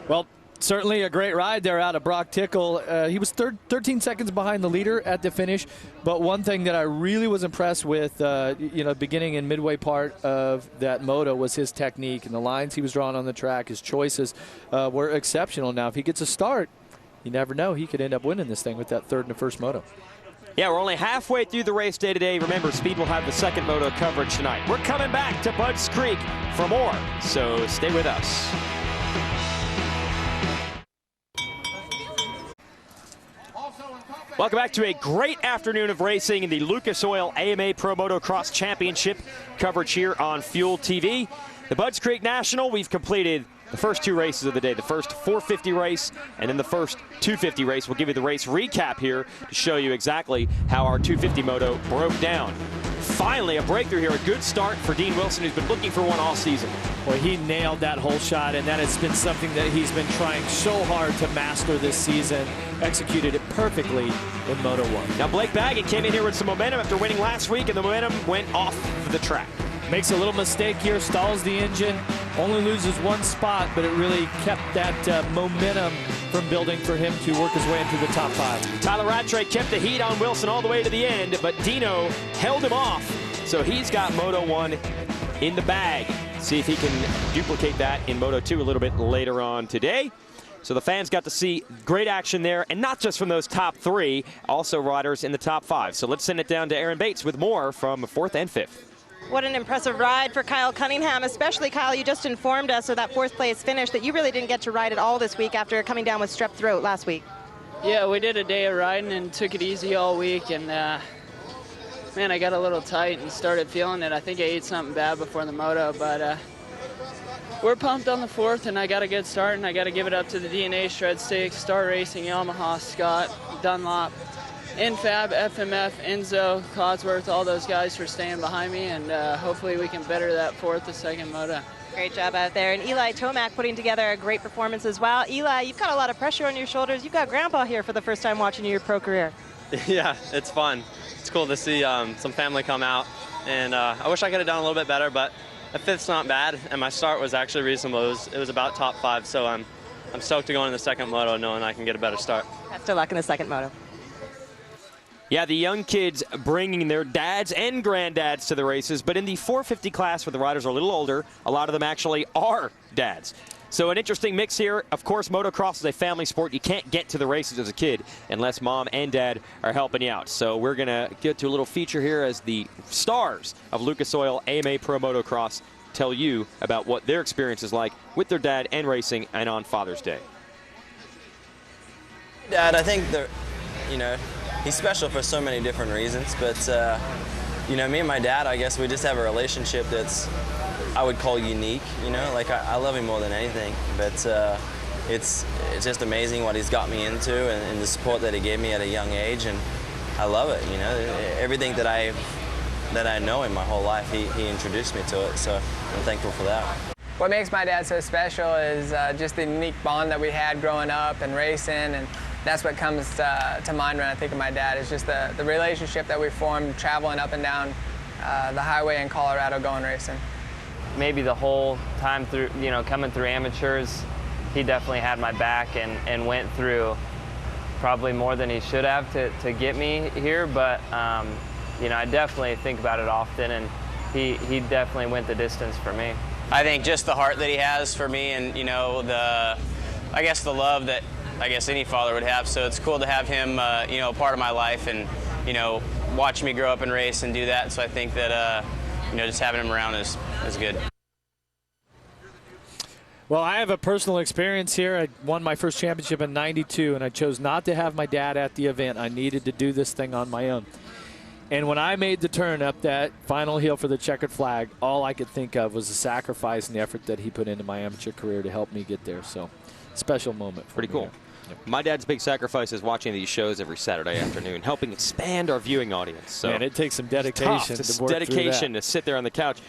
Well, certainly a great ride there out of Broc Tickle. He was 13 seconds behind the leader at the finish, but one thing that I really was impressed with, you know, beginning and midway part of that moto was his technique and the lines he was drawing on the track. His choices were exceptional. Now, if he gets a start, you never know. He could end up winning this thing with that 3rd and 1st moto. Yeah, we're only halfway through the race day today. Remember, Speed will have the 2nd moto coverage tonight. We're coming back to Budds Creek for more, so stay with us. Welcome back to a great afternoon of racing in the Lucas Oil AMA Pro Motocross Championship coverage here on Fuel TV. The Budds Creek National, we've completed the first 2 races of the day, the first 450 race and then the first 250 race. We'll give you the race recap here to show you exactly how our 250 moto broke down. Finally, a breakthrough here, a good start for Dean Wilson, who's been looking for one all season. Well, he nailed that whole shot, and that has been something that he's been trying so hard to master this season. Executed it perfectly in Moto 1. Now, Blake Baggett came in here with some momentum after winning last week, and the momentum went off the track. Makes a little mistake here, stalls the engine, only loses 1 spot, but it really kept that momentum from building for him to work his way into the top 5. Tyla Rattray kept the heat on Wilson all the way to the end, but Dino held him off, so he's got Moto 1 in the bag. See if he can duplicate that in Moto 2 a little bit later on today. So the fans got to see great action there, and not just from those top 3, also riders in the top 5. So let's send it down to Aaron Bates with more from 4th and 5th. What an impressive ride for Kyle Cunningham, especially, Kyle, you just informed us of that 4th place finish that you really didn't get to ride at all this week after coming down with strep throat last week. Yeah, we did a day of riding and took it easy all week, and man, I got a little tight and started feeling it. I think I ate something bad before the moto, but we're pumped on the 4th, and I got a good start, and I got to give it up to the DNA Shred Stakes, Star Racing, Yamaha, Scott, Dunlop, Infab, FMF, Enzo, Codsworth, all those guys for staying behind me, and hopefully we can better that 4th, the second moto. Great job out there. And Eli Tomac putting together a great performance as well. Eli, you've got a lot of pressure on your shoulders. You've got Grandpa here for the first time watching your pro career. Yeah, it's fun. It's cool to see some family come out. And I wish I could have done a little bit better, but a 5th's not bad. And my start was actually reasonable. It was about top 5. So I'm stoked to go into the second moto knowing I can get a better start. Best of luck in the second moto. Yeah, the young kids bringing their dads and granddads to the races, but in the 450 class where the riders are a little older, a lot of them actually are dads. So an interesting mix here. Of course, motocross is a family sport. You can't get to the races as a kid unless mom and dad are helping you out. So we're going to get to a little feature here as the stars of Lucas Oil AMA Pro Motocross tell you about what their experience is like with their dad and racing and on Father's Day. Dad, I think he's special for so many different reasons, but me and my dad, I guess we just have a relationship that's, I would call unique, like I love him more than anything, but it's just amazing what he's got me into and the support that he gave me at a young age, and I love it, everything that I know in my whole life, he introduced me to it, so I'm thankful for that. What makes my dad so special is just the unique bond that we had growing up and racing, and that's what comes to mind when I think of my dad, is just the relationship that we formed traveling up and down the highway in Colorado going racing. Maybe the whole time through, coming through amateurs, he definitely had my back and went through probably more than he should have to get me here, but I definitely think about it often, and he definitely went the distance for me. I think just the heart that he has for me, and I guess the love that any father would have. So it's cool to have him, part of my life, and watch me grow up and race and do that. So I think that just having him around is good. Well, I have a personal experience here. I won my first championship in '92, and I chose not to have my dad at the event. I needed to do this thing on my own. And when I made the turn up that final hill for the checkered flag, all I could think of was the sacrifice and the effort that he put into my amateur career to help me get there. So, special moment. Pretty cool. Yep. My dad's big sacrifice is watching these shows every Saturday afternoon, helping expand our viewing audience. So man, it takes some dedication to work dedication to sit there on the couch.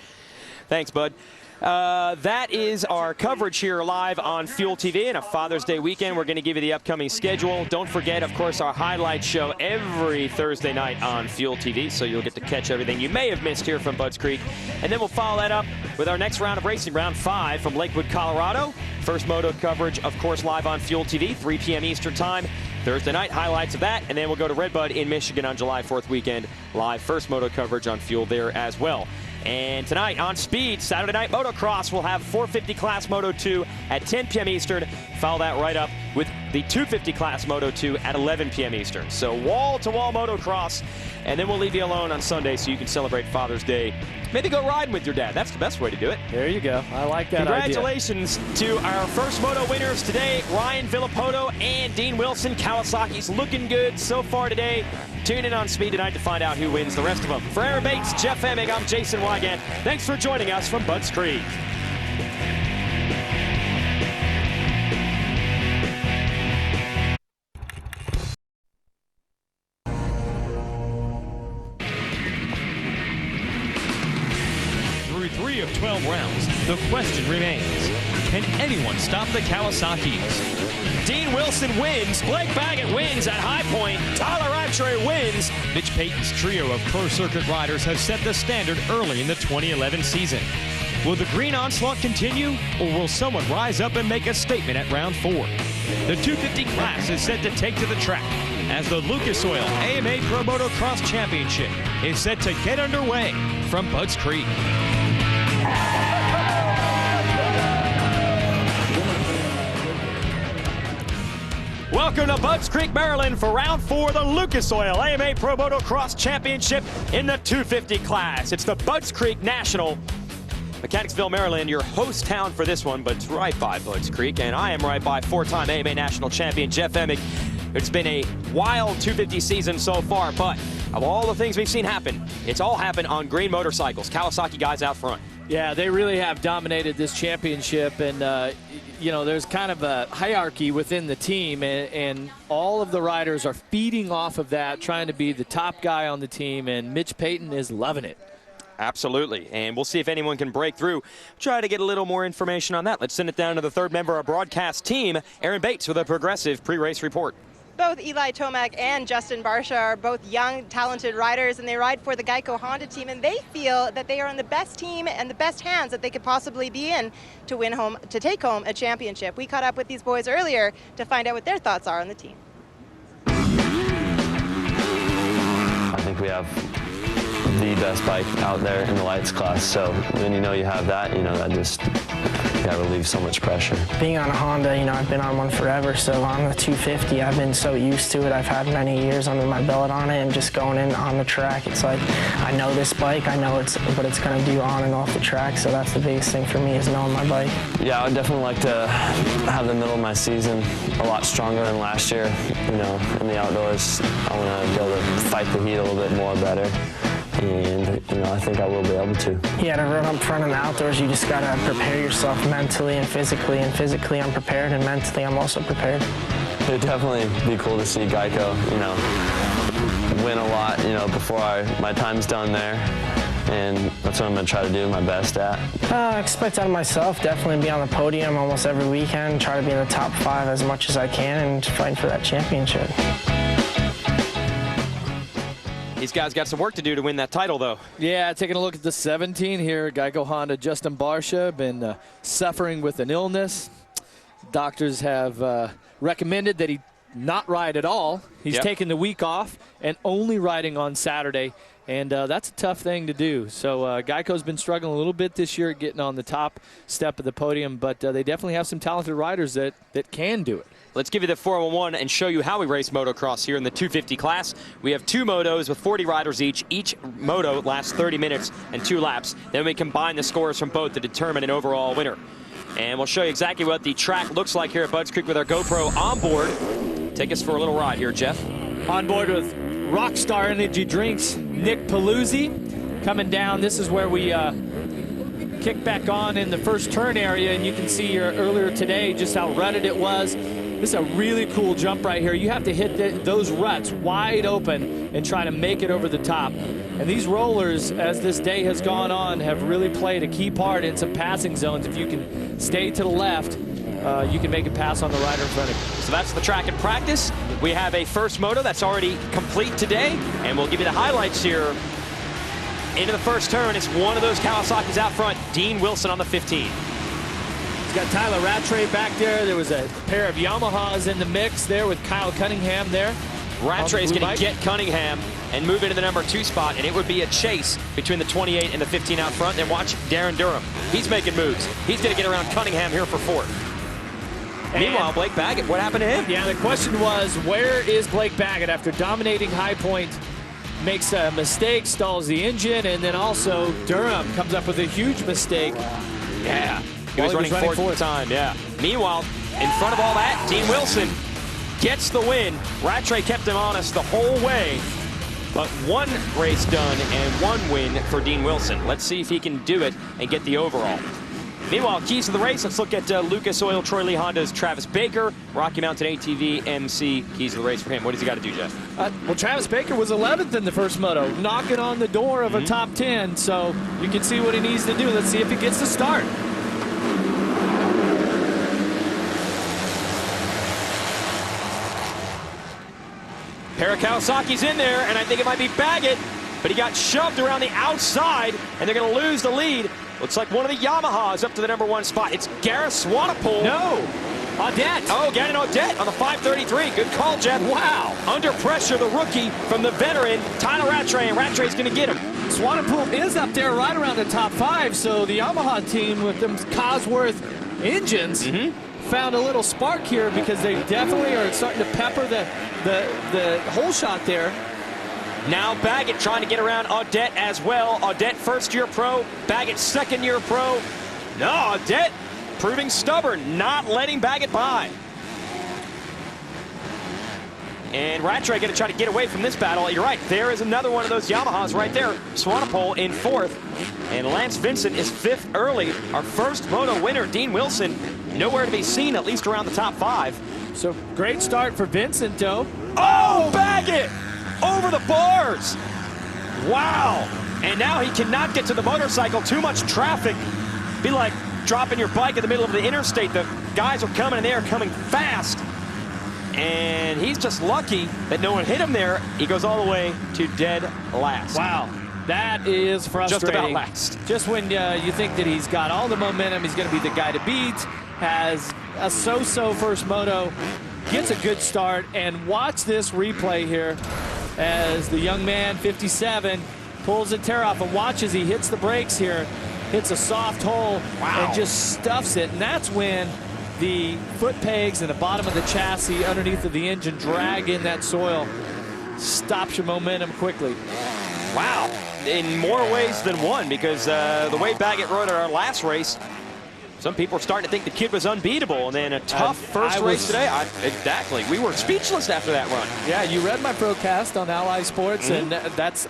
Thanks, bud. That is our coverage here live on Fuel TV and a Father's Day weekend. We're going to give you the upcoming schedule. Don't forget, of course, our highlight show every Thursday night on Fuel TV, so you'll get to catch everything you may have missed here from Budds Creek. And then we'll follow that up with our next round of racing, round 5 from Lakewood, Colorado. First moto coverage, of course, live on Fuel TV, 3 p.m. Eastern Time. Thursday night, highlights of that, and then we'll go to Redbud in Michigan on July 4th weekend. Live first moto coverage on Fuel there as well. And tonight on Speed, Saturday Night Motocross, we'll have 450 class Moto 2 at 10 p.m. Eastern. Follow that right up with the 250 class Moto 2 at 11 p.m. Eastern. So wall-to-wall motocross, and then we'll leave you alone on Sunday so you can celebrate Father's Day. Maybe go riding with your dad. That's the best way to do it. There you go. I like that Congratulations to our first moto winners today, Ryan Villapoto and Dean Wilson. Kawasaki's looking good so far today. Tune in on Speed tonight to find out who wins the rest of them. For Aaron Bates, Jeff Emig, I'm Jason Wygant. Thanks for joining us from Budds Creek. Through 3 of 12 rounds, the question remains, can anyone stop the Kawasaki's? Dean Wilson wins. Blake Baggett wins at High Point. Tyla Rattray wins. Mitch Payton's trio of pro circuit riders have set the standard early in the 2011 season. Will the green onslaught continue, or will someone rise up and make a statement at round 4? The 250 class is set to take to the track as the Lucas Oil AMA Pro Motocross Championship is set to get underway from Budds Creek. Welcome to Budds Creek, Maryland for round 4 of the Lucas Oil AMA Pro Motocross Championship in the 250 class. It's the Budds Creek National. Mechanicsville, Maryland, your host town for this one, but it's right by Budds Creek, and I am right by 4-time AMA National Champion Jeff Emig. It's been a wild 250 season so far, but of all the things we've seen happen, it's all happened on green motorcycles. Kawasaki guys out front. Yeah, they really have dominated this championship, and you know, there's kind of a hierarchy within the team, and all of the riders are feeding off of that, trying to be the top guy on the team, and Mitch Payton is loving it. Absolutely, and we'll see if anyone can break through. Try to get a little more information on that. Let's send it down to the third member of our broadcast team, Aaron Bates, with a Progressive pre-race report. Both Eli Tomac and Justin Barcia are both young, talented riders, and they ride for the Geico Honda team, and they feel that they are in the best team and the best hands that they could possibly be in to take home a championship. We caught up with these boys earlier to find out what their thoughts are on the team. I think we have the best bike out there in the lights class, so when you know you have that, you know, that just relieves so much pressure. Being on a Honda, you know, I've been on one forever, so on the 250, I've been so used to it. I've had many years under my belt on it, and just going in on the track, it's like, I know this bike, I know what it's going to do on and off the track, so that's the biggest thing for me, is knowing my bike. Yeah, I would definitely like to have the middle of my season a lot stronger than last year. You know, in the outdoors, I want to be able to fight the heat a little bit more better. And, you know, I think I will be able to. Yeah, to run up front in the outdoors, you just got to prepare yourself mentally and physically. And physically, I'm prepared, and mentally, I'm also prepared. It'd definitely be cool to see Geico, you know, win a lot, you know, before my time's done there. And that's what I'm going to try to do my best at. I expect out of myself, definitely be on the podium almost every weekend, try to be in the top 5 as much as I can, and fight for that championship. These guys got some work to do to win that title, though. Yeah, taking a look at the 17 here, Geico Honda Justin Barcia, been suffering with an illness. Doctors have recommended that he not ride at all. He's taking the week off and only riding on Saturday, and that's a tough thing to do. So Geico's been struggling a little bit this year getting on the top step of the podium, but they definitely have some talented riders that can do it. Let's give you the 411 and show you how we race motocross here in the 250 class. We have 2 motos with 40 riders each. Each moto lasts 30 minutes and 2 laps. Then we combine the scores from both to determine an overall winner. And we'll show you exactly what the track looks like here at Budds Creek with our GoPro on board. Take us for a little ride here, Jeff. On board with Rockstar Energy Drinks, Nick Paluzzi. Coming down, this is where we kick back on in the first turn area, and you can see here earlier today just how rutted it was. This is a really cool jump right here. You have to hit those ruts wide open and try to make it over the top. And these rollers, as this day has gone on, have really played a key part in some passing zones. If you can stay to the left, you can make a pass on the rider in front of you. So that's the track in practice. We have a first moto that's already complete today, and we'll give you the highlights here. Into the first turn, it's one of those Kawasaki's out front, Dean Wilson on the 15. He's got Tyla Rattray back there. There was a pair of Yamahas in the mix there with Kyle Cunningham there. Rattray's going to get Cunningham and move into the number 2 spot, and it would be a chase between the 28 and the 15 out front. Then watch Darren Durham. He's making moves. He's going to get around Cunningham here for 4th. Meanwhile, Blake Baggett, what happened to him? Yeah, the question was, where is Blake Baggett after dominating High Point? Makes a mistake, stalls the engine, and then also Durham comes up with a huge mistake. Yeah. He was running fourth time, yeah. Meanwhile, in front of all that, Dean Wilson gets the win. Rattray kept him honest the whole way, but 1 race done and 1 win for Dean Wilson. Let's see if he can do it and get the overall. Meanwhile, keys to the race, let's look at Lucas Oil Troy Lee Honda's Travis Baker, Rocky Mountain ATV MC, keys to the race for him. What does he got to do, Jeff? Well, Travis Baker was 11th in the first moto, knocking on the door of a top 10, so you can see what he needs to do. Let's see if he gets the start. Pair of Kawasaki's in there, and I think it might be Baggett, but he got shoved around the outside, and they're going to lose the lead. Looks like one of the Yamahas up to the number 1 spot. It's Gareth Swanepoel. No, Audette. Oh, Gannon Audette on the 533. Good call, Jeff. Wow. Under pressure, the rookie from the veteran, Tyla Rattray, and Rattray's going to get him. Swanepoel is up there right around the top 5, so the Yamaha team with them Cosworth engines found a little spark here, because they definitely are starting to pepper the hole shot there. Now Baggett trying to get around Audette as well. Audette first-year pro, Baggett second-year pro. No, Audette proving stubborn, not letting Baggett by. And Rattray going to try to get away from this battle. You're right, there is another one of those Yamahas right there. Swanepoel in 4th, and Lance Vincent is 5th early. Our first moto winner, Dean Wilson, nowhere to be seen, at least around the top 5. So great start for Vincent, though. Oh, Baggett! Over the bars! Wow! And now he cannot get to the motorcycle. Too much traffic. Be like dropping your bike in the middle of the interstate. The guys are coming, and they are coming fast. And he's just lucky that no one hit him there. He goes all the way to dead last. Wow, that is frustrating. Just about last. Just when you think that he's got all the momentum, he's going to be the guy to beat, has a so-so first moto, gets a good start, and watch this replay here as the young man, 57, pulls the tear off, and watch as he hits the brakes here, hits a soft hole, and just stuffs it. And that's when the foot pegs and the bottom of the chassis underneath of the engine drag in that soil, stops your momentum quickly. Wow, in more ways than one, because the way Baggett rode at our last race, some people are starting to think the kid was unbeatable, and then a tough first race today. Exactly. We were speechless after that run. Yeah, you read my procast on Ally Sports, and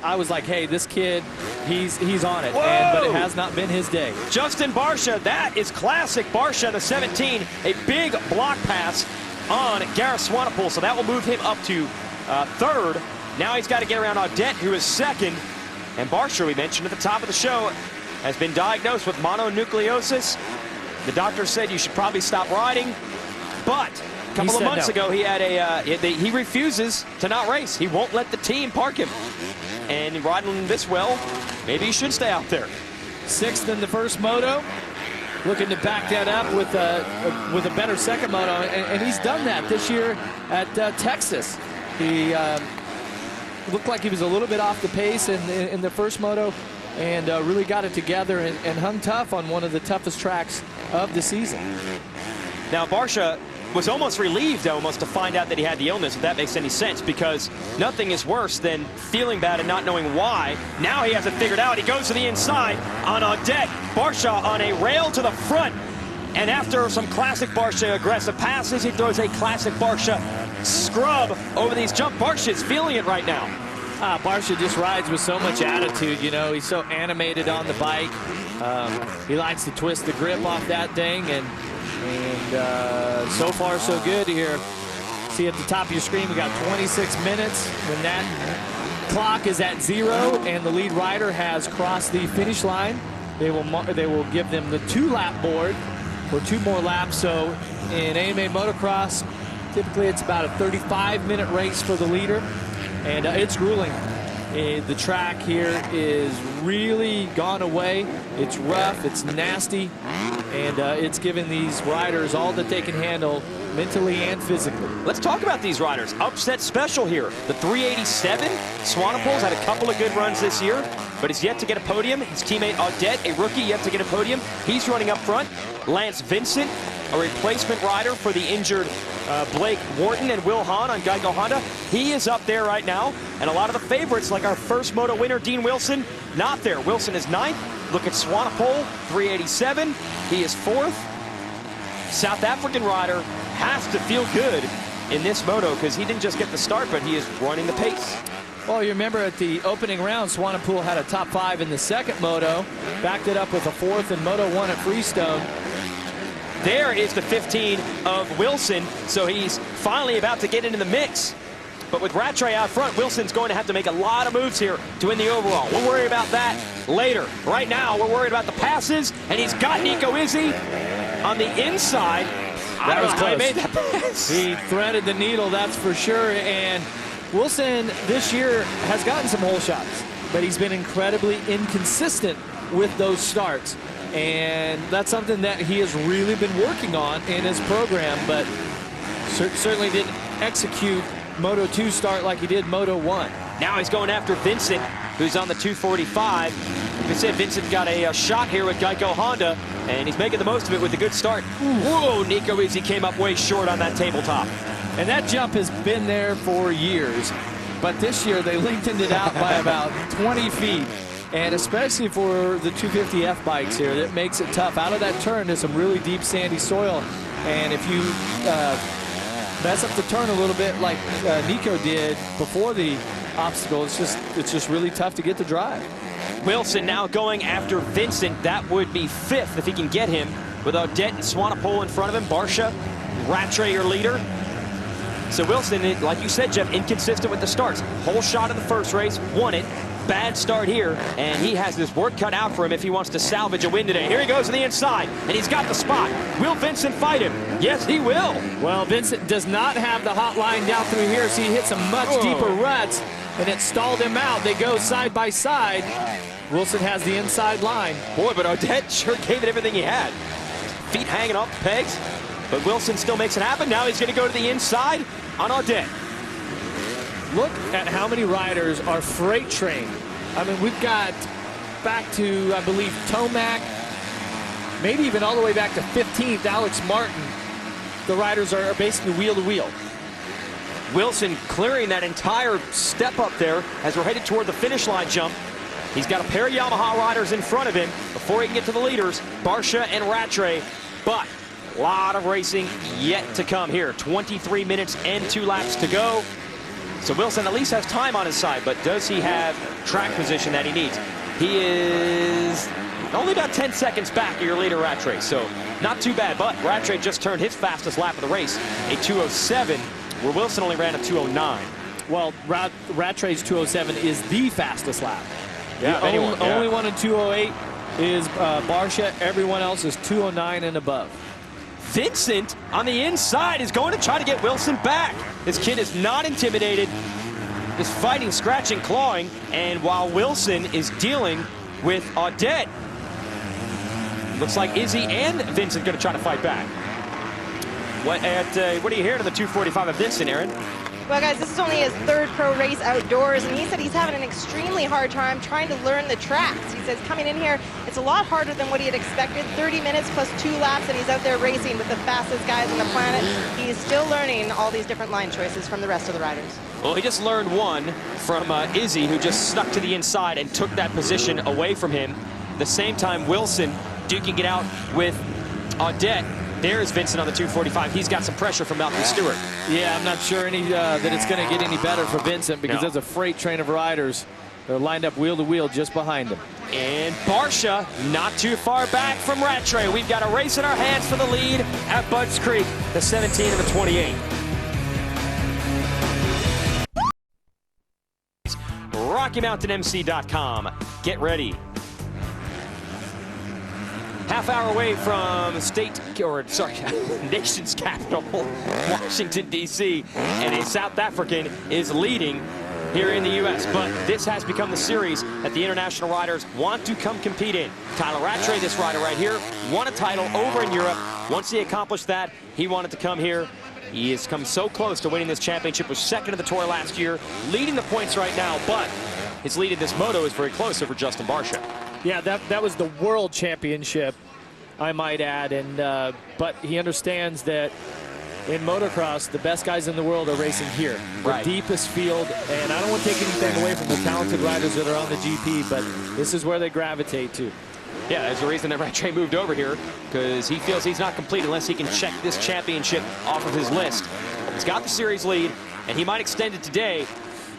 I was like, hey, this kid, he's on it. But it has not been his day. Justin Barcia, that is classic Barcia, the 17. A big block pass on Gareth Swanepoel, so that will move him up to 3rd. Now he's got to get around Audette, who is 2nd. And Barcia, we mentioned at the top of the show, has been diagnosed with mononucleosis. The doctor said you should probably stop riding, but a couple of months ago he had he refuses to not race. He won't let the team park him. And riding this well, maybe he should stay out there. 6th in the first moto, looking to back that up with a better second moto, and he's done that this year at Texas. He looked like he was a little bit off the pace in the first moto, and really got it together and hung tough on one of the toughest tracks of the season. Now Barcia was almost relieved to find out that he had the illness, if that makes any sense, because nothing is worse than feeling bad and not knowing why. Now he has it figured out. He goes to the inside on Audette. Barcia on a rail to the front, and after some classic Barcia aggressive passes, he throws a classic Barcia scrub over these jump. Barcia's feeling it right now. Barcia just rides with so much attitude, you know. He's so animated on the bike. He likes to twist the grip off that thing, and so far so good here. See at the top of your screen, we got 26 minutes. When that clock is at 0 and the lead rider has crossed the finish line, they will give them the 2-lap board for 2 more laps. So in AMA Motocross, typically it's about a 35-minute race for the leader. And it's grueling. The track here is really gone away. It's rough, it's nasty, and it's given these riders all that they can handle mentally and physically. Let's talk about these riders. Upset special here. The 387, Swanepoel's had a couple of good runs this year, but he's yet to get a podium. His teammate Audette, a rookie, yet to get a podium. He's running up front. Lance Vincent, a replacement rider for the injured Blake Wharton and Wil Hahn on Geico Honda. He is up there right now, and a lot of the favorites, like our first moto winner, Dean Wilson, not there. Wilson is 9th. Look at Swanepoel, 387. He is 4th. South African rider has to feel good in this moto because he didn't just get the start, but he is running the pace. Well, you remember at the opening round, Swanepoel had a top 5 in the second moto, backed it up with a 4th in Moto 1 at Freestone. There is the 15 of Wilson, so he's finally about to get into the mix. But with Rattray out front, Wilson's going to have to make a lot of moves here to win the overall. We'll worry about that later. Right now, we're worried about the passes, and he's got Nico Izzi on the inside. That was close. He made that pass. He threaded the needle, that's for sure. And Wilson this year has gotten some hole shots, but he's been incredibly inconsistent with those starts. And that's something that he has really been working on in his program, but certainly didn't execute Moto 2 start like he did Moto 1. Now he's going after Vincent, who's on the 245. Like I said, Vincent got a shot here with Geico Honda, and he's making the most of it with a good start. Whoa, Nico Izzi came up way short on that tabletop. And that jump has been there for years, but this year they lengthened it out by about 20 feet. And especially for the 250F bikes here, that makes it tough. Out of that turn, there's some really deep sandy soil. And if you mess up the turn a little bit like Nico did before the obstacle. It's just really tough to get the drive. Wilson now going after Vincent. That would be 5th if he can get him, with Odette and Swanepoel in front of him. Barcia, Rattray your leader. So Wilson, like you said, Jeff, inconsistent with the starts. Whole shot in the first race, won it. Bad start here, and he has this work cut out for him if he wants to salvage a win today. Here he goes to the inside, and he's got the spot. Will Vincent fight him? Yes, he will. Well, Vincent does not have the hot line down through here, so he hits some much deeper ruts, and it stalled him out. They go side by side. Wilson has the inside line. Boy, but Odette sure gave it everything he had. Feet hanging off the pegs, but Wilson still makes it happen. Now he's going to go to the inside on Odette. Look at how many riders are freight trained. I mean, we've got back to, I believe, Tomac, maybe even all the way back to 15th, Alex Martin. The riders are basically wheel to wheel. Wilson clearing that entire step up there as we're headed toward the finish line jump. He's got a pair of Yamaha riders in front of him before he can get to the leaders, Barcia and Rattray. But a lot of racing yet to come here. 23 minutes and 2 laps to go. So Wilson at least has time on his side, but does he have track position that he needs? He is only about 10 seconds back of your leader, Rattray, so not too bad. But Rattray just turned his fastest lap of the race, a 2:07, where Wilson only ran a 2:09. Well, Rattray's 2:07 is the fastest lap. Yeah, only one in 2:08 is Barcia. Everyone else is 2:09 and above. Vincent on the inside is going to try to get Wilson back. This kid is not intimidated, is fighting, scratching, clawing, and while Wilson is dealing with Odette, looks like Izzi and Vincent going to try to fight back. What are you hearing of the 245 of Vincent, Aaron? Well, guys, this is only his 3rd pro race outdoors, and he said he's having an extremely hard time trying to learn the tracks. He says coming in here, it's a lot harder than what he had expected. 30 minutes plus 2 laps, and he's out there racing with the fastest guys on the planet. He's still learning all these different line choices from the rest of the riders. Well, he just learned one from Izzi, who just snuck to the inside and took that position away from him. At the same time, Wilson duking it out with Odette. There's Vincent on the 245. He's got some pressure from Malcolm Stewart. Yeah, I'm not sure that it's going to get any better for Vincent because there's a freight train of riders. They're lined up wheel to wheel just behind him. And Barcia not too far back from Rattray. We've got a race in our hands for the lead at Budds Creek, the 17 and the 28. RockyMountainMC.com. Get ready. Half hour away from nation's capital, Washington, D.C., and a South African is leading here in the U.S. But this has become the series that the international riders want to come compete in. Tyla Rattray, this rider right here, won a title over in Europe. Once he accomplished that, he wanted to come here. He has come so close to winning this championship, was 2nd in the Tour last year, leading the points right now, but his lead in this moto is very close over Justin Barcia. Yeah, that was the World Championship, I might add, and but he understands that in motocross, the best guys in the world are racing here. The deepest field, and I don't want to take anything away from the talented riders that are on the GP, but this is where they gravitate to. Yeah, there's a reason that Rattray moved over here, because he feels he's not complete unless he can check this championship off of his list. He's got the series lead, and he might extend it today,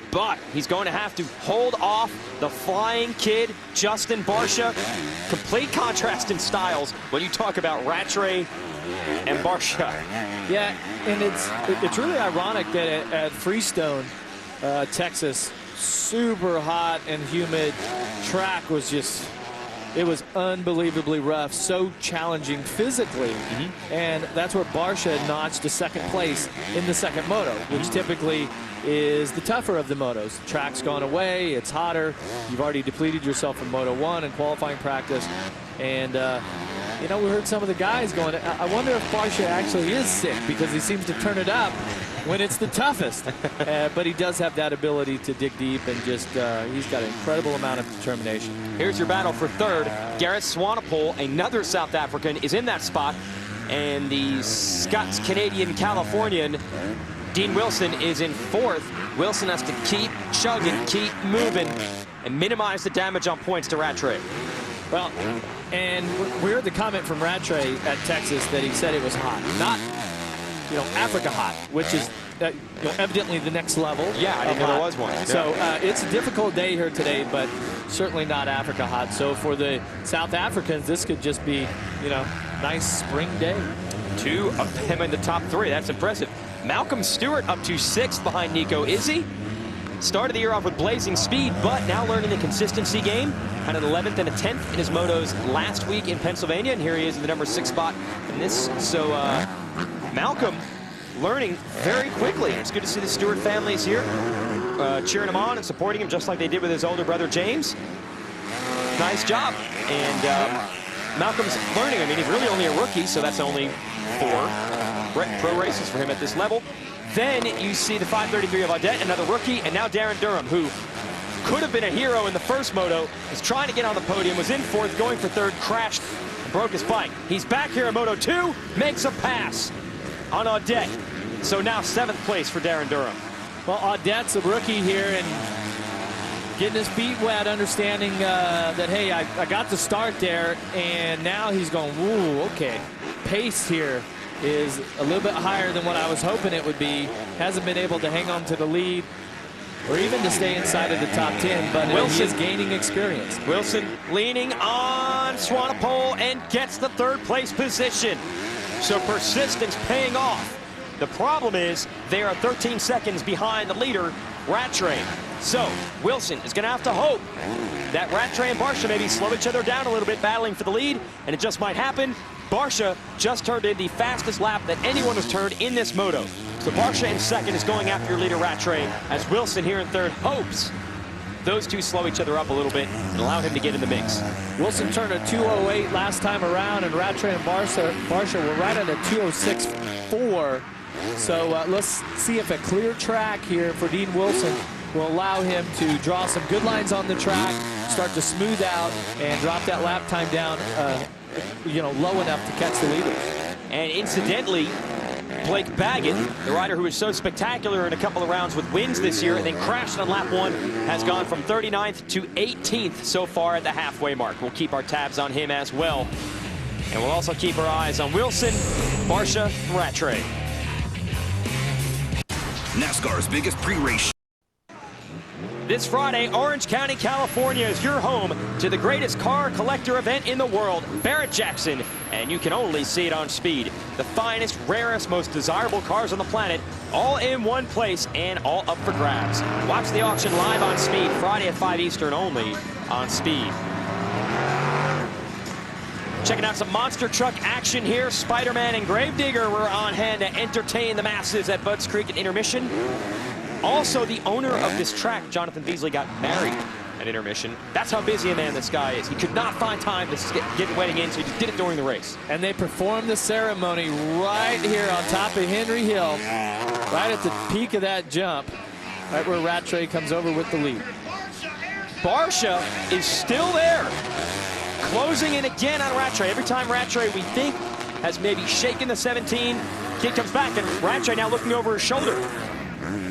but he's going to have to hold off the flying kid, Justin Barcia. Complete contrast in styles when you talk about Rattray and Barcia. Yeah, and it's really ironic that at Freestone, Texas, super hot and humid, track was just, it was unbelievably rough, so challenging physically. And that's where Barcia notched a 2nd place in the 2nd moto, which typically is the tougher of the motos. The track's gone away, it's hotter, you've already depleted yourself in Moto 1 and qualifying practice. And you know, we heard some of the guys going, I wonder if Barcia actually is sick, because he seems to turn it up when it's the toughest. But he does have that ability to dig deep, and just he's got an incredible amount of determination. Here's your battle for 3rd. Gareth Swanepoel, another South African, is in that spot, and the Scots-Canadian Californian Dean Wilson is in 4th. Wilson has to keep chugging, keep moving, and minimize the damage on points to Rattray. Well, and we heard the comment from Rattray at Texas that he said it was hot. Africa hot, which is evidently the next level. Yeah, I didn't know there was one. So it's a difficult day here today, but certainly not Africa hot. So for the South Africans, this could just be, nice spring day. 2 of them in the top 3. That's impressive. Malcolm Stewart up to 6th behind Nico Izzi. Started the year off with blazing speed, but now learning the consistency game. Had an 11th and a 10th in his motos last week in Pennsylvania, and here he is in the number 6 spot in this. So Malcolm learning very quickly. It's good to see the Stewart families here cheering him on and supporting him just like they did with his older brother James. Nice job. And Malcolm's learning. I mean, he's really only a rookie, so that's only 4 pro races for him at this level. Then you see the 533 of Audette, another rookie, and now Darren Durham, who could have been a hero in the first moto, is trying to get on the podium, was in 4th, going for 3rd, crashed, and broke his bike. He's back here in Moto 2, makes a pass on Audette. So now 7th place for Darren Durham. Well, Audette's a rookie here and getting his feet wet, understanding that, hey, I got the start there, and now he's going, ooh, okay. Pace here is a little bit higher than what I was hoping it would be. Hasn't been able to hang on to the lead or even to stay inside of the top 10, but he is gaining experience. Wilson leaning on Swanepoel and gets the 3rd place position. So persistence paying off. The problem is they are 13 seconds behind the leader, Rattray. So Wilson is going to have to hope that Rattray and Barcia maybe slow each other down a little bit, battling for the lead, and it just might happen. Barcia just turned in the fastest lap that anyone has turned in this moto. So Barcia in 2nd is going after your leader Rattray, as Wilson here in 3rd hopes those two slow each other up a little bit and allow him to get in the mix. Wilson turned a 2:08 last time around, and Rattray and Barcia were right at a 2:06.4. So let's see if a clear track here for Dean Wilson will allow him to draw some good lines on the track, start to smooth out, and drop that lap time down low enough to catch the leader. And incidentally, Blake Baggett, the rider who was so spectacular in a couple of rounds with wins this year and then crashed on lap 1, has gone from 39th to 18th so far at the halfway mark. We'll keep our tabs on him as well. And we'll also keep our eyes on Wilson, Barcia, and Rattray. NASCAR's biggest pre-race. This Friday, Orange County, California is your home to the greatest car collector event in the world, Barrett-Jackson, and you can only see it on Speed. The finest, rarest, most desirable cars on the planet, all in one place and all up for grabs. Watch the auction live on Speed, Friday at 5 Eastern only on Speed. Checking out some monster truck action here. Spider-Man and Gravedigger were on hand to entertain the masses at Budds Creek at intermission. Also, the owner of this track, Jonathan Beasley, got married at intermission. That's how busy a man this guy is. He could not find time to get the wedding in, so he just did it during the race. And they performed the ceremony right here on top of Henry Hill, right at the peak of that jump, right where Rattray comes over with the lead. Barcia is still there, closing in again on Rattray. Every time Rattray, we think, has maybe shaken the 17, kid comes back, and Rattray now looking over his shoulder.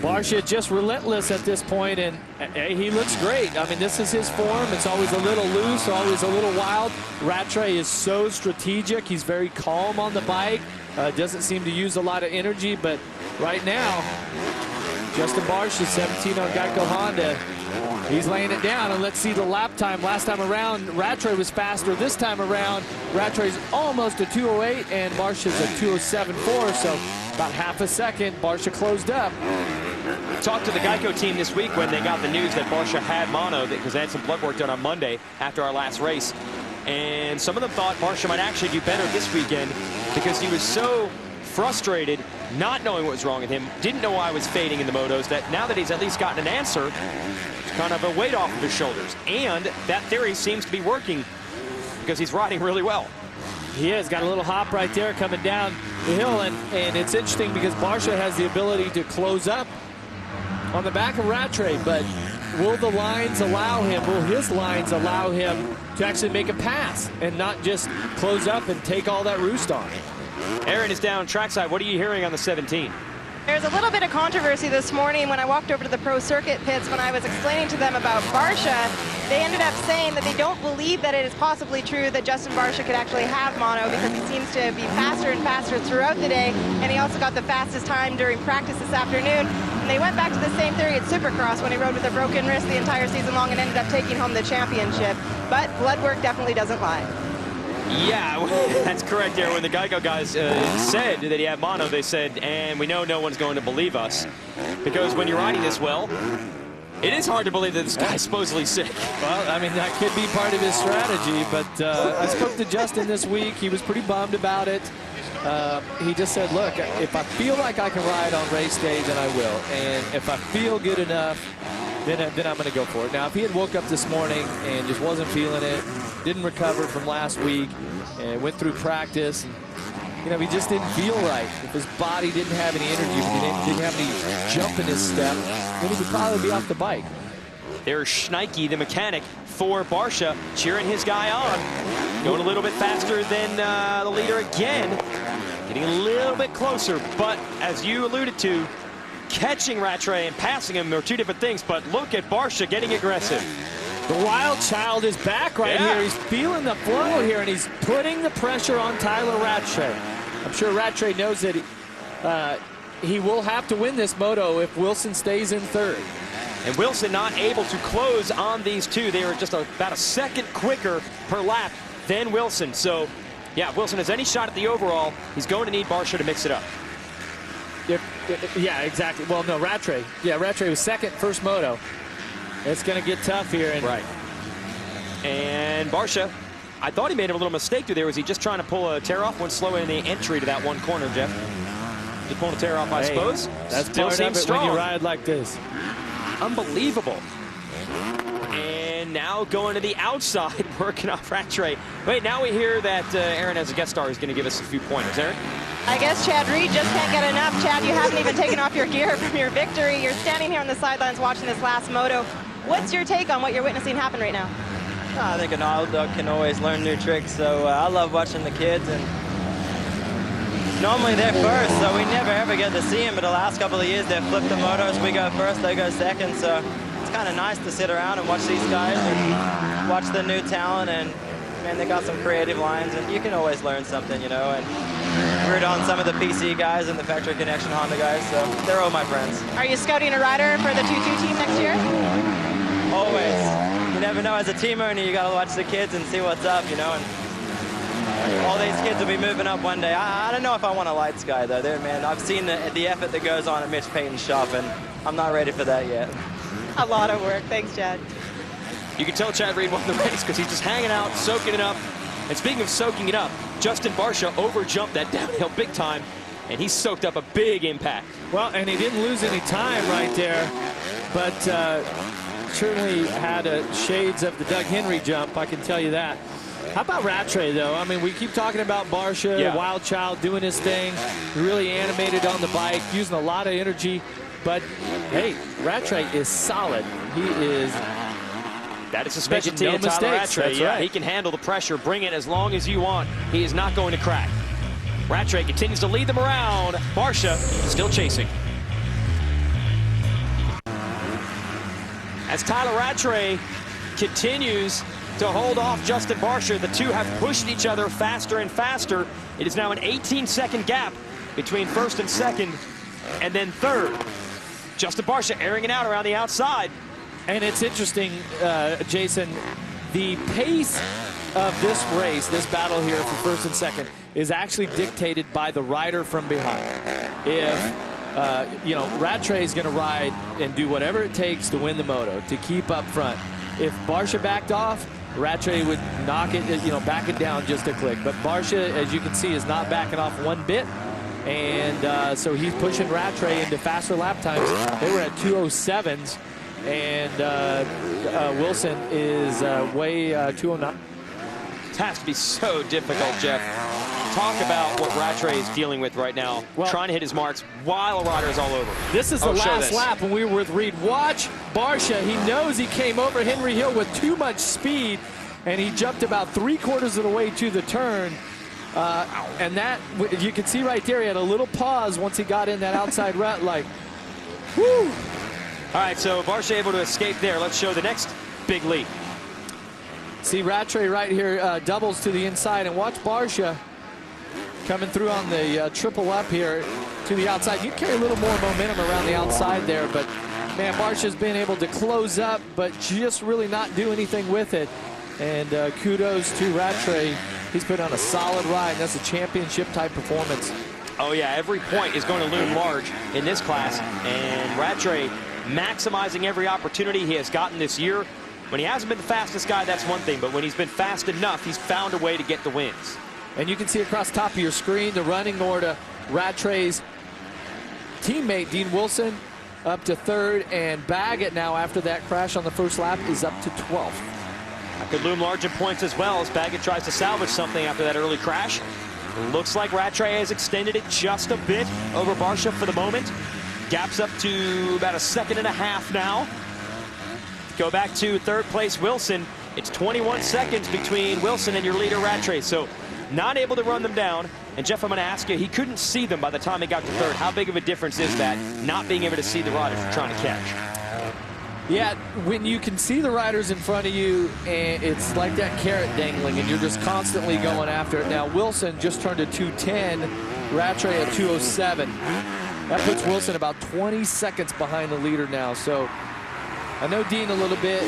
Barcia just relentless at this point, and he looks great. I mean, this is his form. It's always a little loose, always a little wild. Rattray is so strategic. He's very calm on the bike. Doesn't seem to use a lot of energy, but right now, Justin Barcia, 17 on Geico Honda. He's laying it down, and let's see the lap time. Last time around, Rattray was faster. This time around, Rattray's almost a 2:08, and Barcia's a 2:07.4, so about half a second. Barcia closed up. Talked to the Geico team this week when they got the news that Barcia had mono, because they had some blood work done on Monday after our last race. And some of them thought Barcia might actually do better this weekend because he was so frustrated, not knowing what was wrong with him, didn't know why I was fading in the motos, that now that he's at least gotten an answer, it's kind of a weight off of his shoulders. And that theory seems to be working because he's riding really well. He has got a little hop right there coming down the hill, and it's interesting because Barcia has the ability to close up on the back of Rattray, but will the lines allow him, will his lines allow him to actually make a pass and not just close up and take all that roost on? Aaron is down trackside. What are you hearing on the 17? There's a little bit of controversy this morning when I walked over to the pro circuit pits when I was explaining to them about Barcia. They ended up saying that they don't believe that it is possibly true that Justin Barcia could actually have mono, because he seems to be faster and faster throughout the day, and he also got the fastest time during practice this afternoon. And they went back to the same theory at Supercross when he rode with a broken wrist the entire season long and ended up taking home the championship. But blood work definitely doesn't lie. Yeah, that's correct there. When the Geico guys said that he had mono, they said, and we know no one's going to believe us. Because when you're riding this well, it is hard to believe that this guy's supposedly sick. Well, I mean, that could be part of his strategy, but I spoke to Justin this week. He was pretty bummed about it. He just said, look, if I feel like I can ride on race day, then I will. And if I feel good enough, then I'm going to go for it. Now, if he had woke up this morning and just wasn't feeling it, didn't recover from last week, and went through practice, and, you know, he just didn't feel right. If his body didn't have any energy, didn't have any jump in his step, then he would probably be off the bike. There's Schneike, the mechanic for Barcia, cheering his guy on. Going a little bit faster than the leader again. Getting a little bit closer, but as you alluded to, catching Rattray and passing him are two different things, but look at Barcia getting aggressive. The wild child is back right here. He's feeling the flow here, and he's putting the pressure on Tyla Rattray. I'm sure Rattray knows that he will have to win this moto if Wilson stays in third. And Wilson not able to close on these two. They are just about a second quicker per lap than Wilson. So, yeah, if Wilson has any shot at the overall, he's going to need Barcia to mix it up. Yeah, exactly. Well, no, Rattray. Yeah, Rattray was second, first moto. It's going to get tough here. And right. And Barcia, I thought he made a little mistake through there. Was he just trying to pull a tear off when slow in the entry to that one corner, Jeff? Just pulling a tear off, I suppose. That's still part seems of it strong. when you ride like this. Unbelievable. And now going to the outside, working off Rattray. Wait, now we hear that Aaron, as a guest star, is going to give us a few pointers. Aaron? I guess Chad Reed just can't get enough. Chad, you haven't even taken off your gear from your victory. You're standing here on the sidelines watching this last moto. What's your take on what you're witnessing happen right now? I think an old dog can always learn new tricks, so I love watching the kids. And normally they're first, so we never ever get to see them, but the last couple of years they've flipped the motos. We go first, they go second, so it's kind of nice to sit around and watch these guys and watch the new talent. And man, they got some creative lines, and you can always learn something, you know. And root on some of the PC guys and the Factory Connection Honda guys, so they're all my friends. Are you scouting a rider for the 2-2 team next year? Always. You never know. As a team owner, you got to watch the kids and see what's up, you know. And all these kids will be moving up one day. I don't know if I want a lights guy though. Man, I've seen the effort that goes on at Mitch Payton's shop, and I'm not ready for that yet. A lot of work. Thanks, Chad. You can tell Chad Reed won the race because he's just hanging out, soaking it up. And speaking of soaking it up, Justin Barcia overjumped that downhill big time, and he soaked up a big impact. Well, and he didn't lose any time right there, but certainly had shades of the Doug Henry jump, I can tell you that. How about Rattray, though? I mean, we keep talking about Barcia, wild child, doing his thing, really animated on the bike, using a lot of energy. But, hey, Rattray is solid. He is... That is a specialty of Tyla Rattray. Yeah, right. He can handle the pressure, bring it as long as you want. He is not going to crack. Rattray continues to lead them around. Barcia still chasing. As Tyla Rattray continues to hold off Justin Barcia, the two have pushed each other faster and faster. It is now an 18-second gap between first and second, and then third. Justin Barcia airing it out around the outside. And it's interesting, Jason, the pace of this race, this battle here for first and second, is actually dictated by the rider from behind. If, you know, Rattray is going to ride and do whatever it takes to win the moto, to keep up front. If Barcia backed off, Rattray would knock it, you know, back it down just a click. But Barcia, as you can see, is not backing off one bit. And so he's pushing Rattray into faster lap times. They were at 2:07s. And Wilson is way 2:09. It has to be so difficult, Jeff. Talk about what Rattray is dealing with right now, trying to hit his marks while a rider is all over. This is the last lap when we were with Reed. Watch Barcia. He knows he came over Henry Hill with too much speed, and he jumped about 3/4 of the way to the turn. And that, you can see right there, he had a little pause once he got in that outside rut, like, whoo. All right, so Barcia able to escape there. Let's show the next big leap. See Rattray right here, doubles to the inside, and watch Barcia coming through on the triple up here to the outside. You carry a little more momentum around the outside there, but man, Barcia's been able to close up, but just really not do anything with it. And kudos to Rattray. He's put on a solid ride, and that's a championship-type performance. Oh, yeah, every point is going to loom large in this class, and Rattray maximizing every opportunity he has gotten this year. When he hasn't been the fastest guy, that's one thing, but when he's been fast enough, he's found a way to get the wins. And you can see across the top of your screen the running order. Rattray's teammate, Dean Wilson, up to 3rd, and Baggett now, after that crash on the first lap, is up to 12th. That could loom large in points as well as Baggett tries to salvage something after that early crash. Looks like Rattray has extended it just a bit over Barcia for the moment. Gap's up to about 1.5 seconds now. Go back to 3rd place Wilson. It's 21 seconds between Wilson and your leader Rattray. So not able to run them down. And Jeff, I'm going to ask you, he couldn't see them by the time he got to 3rd. How big of a difference is that, not being able to see the riders you're trying to catch? Yeah, when you can see the riders in front of you, and it's like that carrot dangling, and you're just constantly going after it. Now, Wilson just turned to 2:10, Rattray at 2:07. That puts Wilson about 20 seconds behind the leader now. So I know Dean a little bit.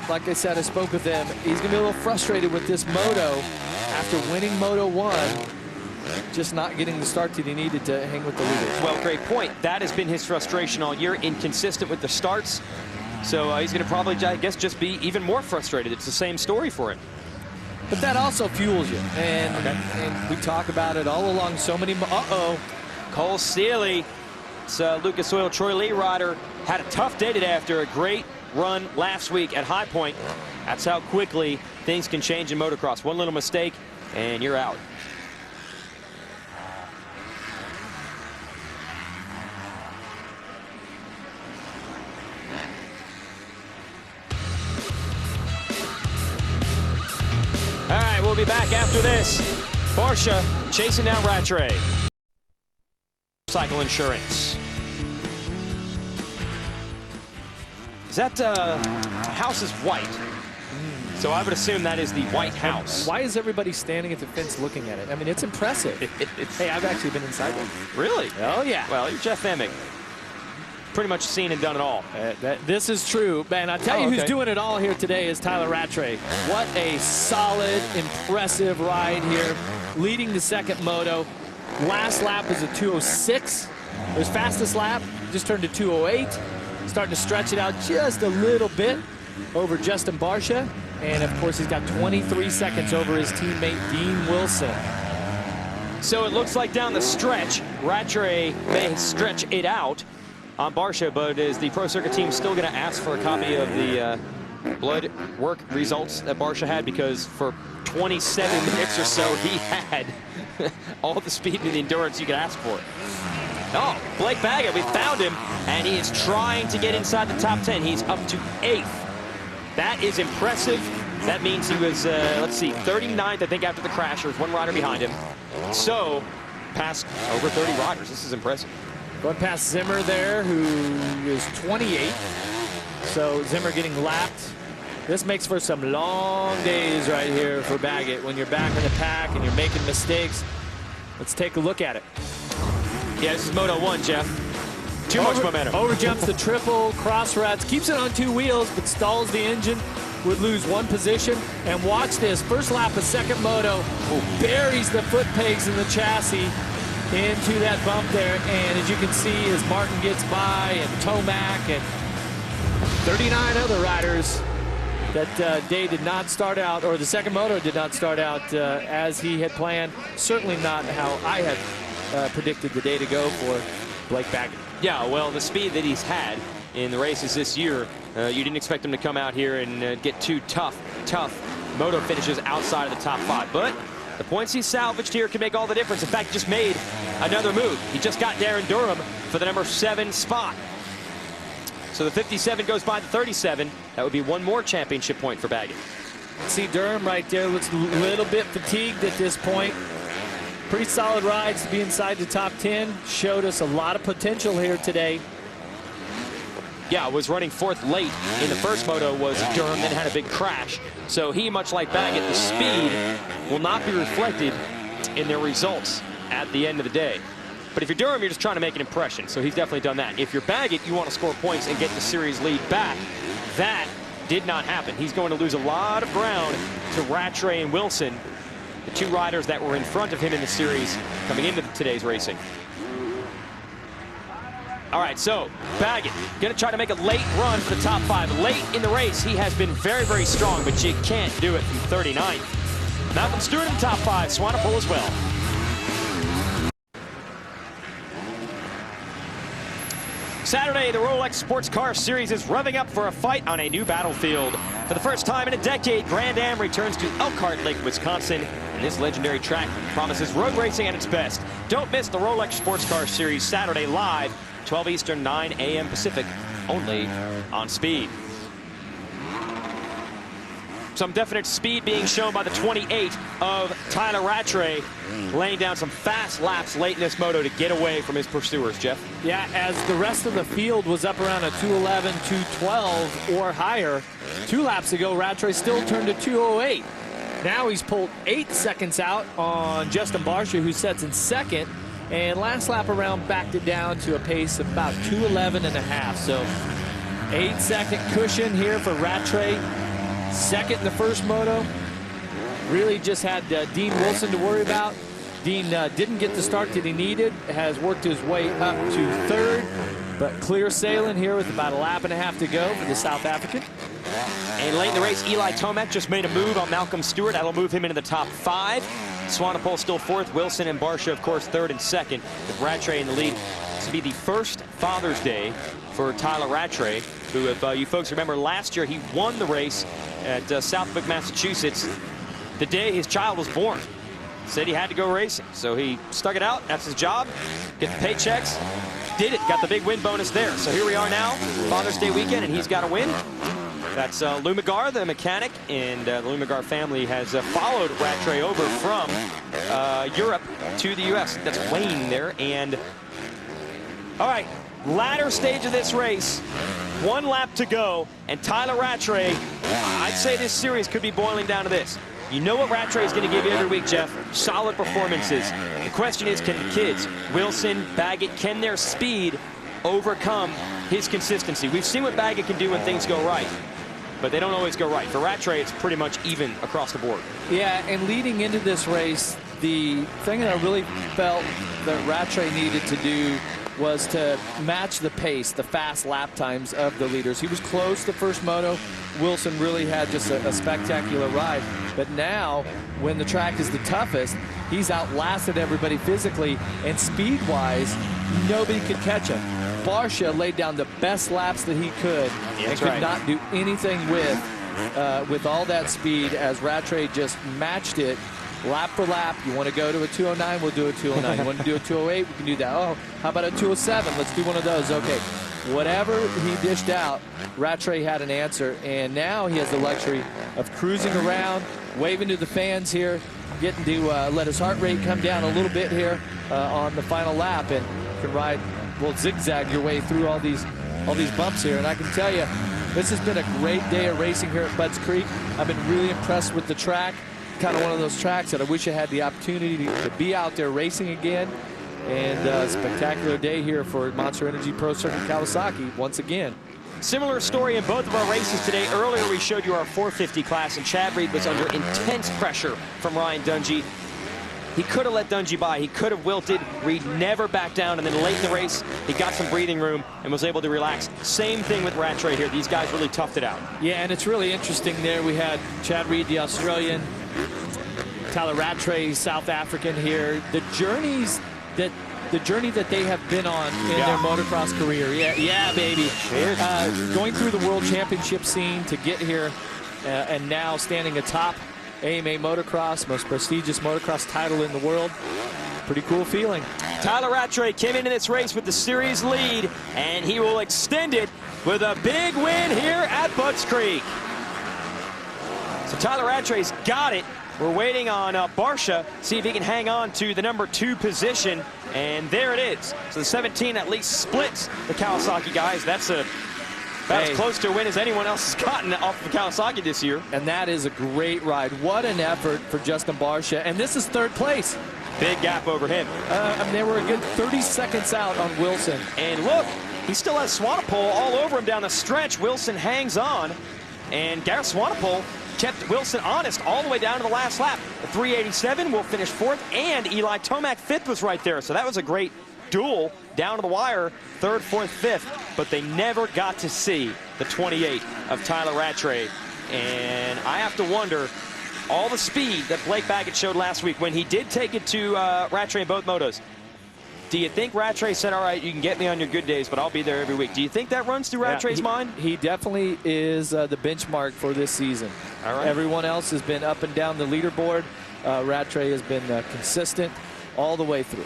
Like I said, I spoke with him. He's going to be a little frustrated with this moto after winning Moto 1. Just not getting the start that he needed to hang with the leaders. Well, great point. That has been his frustration all year, inconsistent with the starts. So he's going to probably, I guess, just be even more frustrated. It's the same story for him. But that also fuels you. And we talk about it all along. So many, Cole Seeley, it's Lucas Oil Troy Lee rider, had a tough day today after a great run last week at High Point. That's how quickly things can change in motocross. One little mistake, and you're out. All right, we'll be back after this. Barcia chasing down Rattray. Cycle insurance. Is that house is white? So I would assume that is the White House. Why is everybody standing at the fence looking at it? I mean, it's impressive. Hey, I've actually been inside one. Really? Oh, yeah. Well, you're Jeff Emick. Pretty much seen and done it all. This is true. Man, I'll tell you who's doing it all here today is Tyla Rattray. What a solid, impressive ride here, leading the second moto. Last lap was a 2:06. His fastest lap just turned to 2:08. Starting to stretch it out just a little bit over Justin Barcia. And, of course, he's got 23 seconds over his teammate, Dean Wilson. So it looks like down the stretch, Rattray may stretch it out on Barcia, but is the Pro Circuit team still going to ask for a copy of the blood work results that Barcia had? Because for 27 minutes or so, he had all the speed and the endurance you could ask for. Oh, Blake Baggett, we found him, and he is trying to get inside the top 10. He's up to 8th. That is impressive. That means he was, let's see, 39th, I think, after the crash. There was one rider behind him. So, past over 30 riders. This is impressive. Going past Zimmer there, who is 28. So Zimmer getting lapped. This makes for some long days right here for Baggett when you're back in the pack and you're making mistakes. Let's take a look at it. Yeah, this is Moto 1, Jeff. Too much momentum. Overjumps the triple, cross ruts, keeps it on 2 wheels, but stalls the engine. Would lose 1 position. And watch this, first lap of second moto, buries the foot pegs in the chassis into that bump there, and as you can see, as Martin gets by, and Tomac, and 39 other riders, that day did not start out, or the second moto did not start out as he had planned. Certainly not how I had predicted the day to go for Blake Baggett. Yeah, well, the speed that he's had in the races this year, you didn't expect him to come out here and get 2 tough moto finishes outside of the top 5, but the points he salvaged here can make all the difference. In fact, he just made another move. He just got Darren Durham for the number 7 spot. So the 57 goes by the 37. That would be 1 more championship point for Baggett. See Durham right there, looks a little bit fatigued at this point. Pretty solid rides to be inside the top 10. Showed us a lot of potential here today. yeah, was running fourth late in the first moto was Durham, then had a big crash. So he, much like Baggett, the speed will not be reflected in their results at the end of the day. But if you're Durham, you're just trying to make an impression. So he's definitely done that. If you're Baggett, you want to score points and get the series lead back. That did not happen. He's going to lose a lot of ground to Rattray and Wilson, the two riders that were in front of him in the series coming into today's racing. All right, so Baggett going to try to make a late run for the top 5. Late in the race, he has been very, very strong, but you can't do it from 39th. Malcolm Stewart in the top 5, Swanepoel as well. Saturday, the Rolex Sports Car Series is revving up for a fight on a new battlefield. For the first time in a decade, Grand Am returns to Elkhart Lake, Wisconsin, and this legendary track promises road racing at its best. Don't miss the Rolex Sports Car Series Saturday live, 12 Eastern, 9 a.m. Pacific, only on Speed. Some definite speed being shown by the 28 of Tyla Rattray, laying down some fast laps late in this moto to get away from his pursuers, Jeff. Yeah, as the rest of the field was up around a 211, 212 or higher. 2 laps ago, Rattray still turned to 208. Now he's pulled 8 seconds out on Justin Barcia, who sets in second. And last lap around backed it down to a pace of about 211.5. So 8-second cushion here for Rattray. Second in the first moto. Really just had Dean Wilson to worry about. Dean didn't get the start that he needed. Has worked his way up to third. But clear sailing here with about a lap and a half to go for the South African. And late in the race, Eli Tomac just made a move on Malcolm Stewart. That'll move him into the top 5. Swanepoel still 4th. Wilson and Barcia, of course, 3rd and 2nd. With Rattray in the lead. This will be the first Father's Day for Tyla Rattray, who, if you folks remember, last year he won the race at Southwick, Massachusetts, the day his child was born. Said he had to go racing, so he stuck it out. That's his job. Get the paychecks. Did it. Got the big win bonus there. So here we are now, Father's Day weekend, and he's got a win. That's Lou Magar, the mechanic, and the Lou Magar family has followed Rattray over from Europe to the U.S. That's Wayne there. And all right, latter stage of this race, 1 lap to go, and Tyla Rattray, I'd say this series could be boiling down to this. You know what Rattray is going to give you every week, Jeff? Solid performances. The question is, can the kids, Wilson, Baggett, can their speed overcome his consistency? We've seen what Baggett can do when things go right, but they don't always go right. For Rattray, it's pretty much even across the board. Yeah, and leading into this race, the thing that I really felt that Rattray needed to do was to match the pace, the fast lap times of the leaders. He was close the first moto. Wilson really had just a spectacular ride. But now, when the track is the toughest, he's outlasted everybody physically, and speed-wise, nobody could catch him. Barcia laid down the best laps that he could and could not do anything with all that speed, as Rattray just matched it lap for lap. You want to go to a 209, we'll do a 209. You want to do a 208, we can do that. Oh, how about a 207? Let's do one of those. Okay. Whatever he dished out, Rattray had an answer, and now he has the luxury of cruising around, waving to the fans here, getting to let his heart rate come down a little bit here on the final lap, and can ride, well, zigzag your way through all these bumps here. And I can tell you, this has been a great day of racing here at Budds Creek. I've been really impressed with the track. Kind of one of those tracks that I wish I had the opportunity to be out there racing again. And a spectacular day here for Monster Energy Pro Circuit Kawasaki once again. Similar story in both of our races today. Earlier we showed you our 450 class, and Chad Reed was under intense pressure from Ryan Dungey. He could have let Dungey by. He could have wilted. Reed never backed down, and then late in the race, he got some breathing room and was able to relax. Same thing with Rattray here. These guys really toughed it out. Yeah, and it's really interesting there. We had Chad Reed, the Australian, Tyla Rattray, South African here. The journey that they have been on in their motocross career. Yeah, baby. Going through the World Championship scene to get here, and now standing atop AMA Motocross, most prestigious motocross title in the world. Pretty cool feeling. Tyla Rattray came into this race with the series lead, and he will extend it with a big win here at Budds Creek. So Tyla Rattray's got it. We're waiting on Barcia, see if he can hang on to the number 2 position, and there it is. So the 17 at least splits the Kawasaki guys. That's a About as close to a win as anyone else has gotten off of Kawasaki this year. And that is a great ride. What an effort for Justin Barcia. And this is third place. Big gap over him. I mean, they were a good 30 seconds out on Wilson. And look, he still has Swanepoel all over him down the stretch. Wilson hangs on. And Gareth Swanepoel kept Wilson honest all the way down to the last lap. The 387 will finish 4th, and Eli Tomac 5th was right there. So that was a great duel down to the wire, 3rd, 4th, 5th. But they never got to see the 28 of Tyla Rattray. And I have to wonder, all the speed that Blake Baggett showed last week when he did take it to Rattray in both motos, do you think Rattray said, all right, you can get me on your good days, but I'll be there every week? Do you think that runs through Rattray's mind? He definitely is the benchmark for this season. All right. Everyone else has been up and down the leaderboard. Rattray has been consistent all the way through.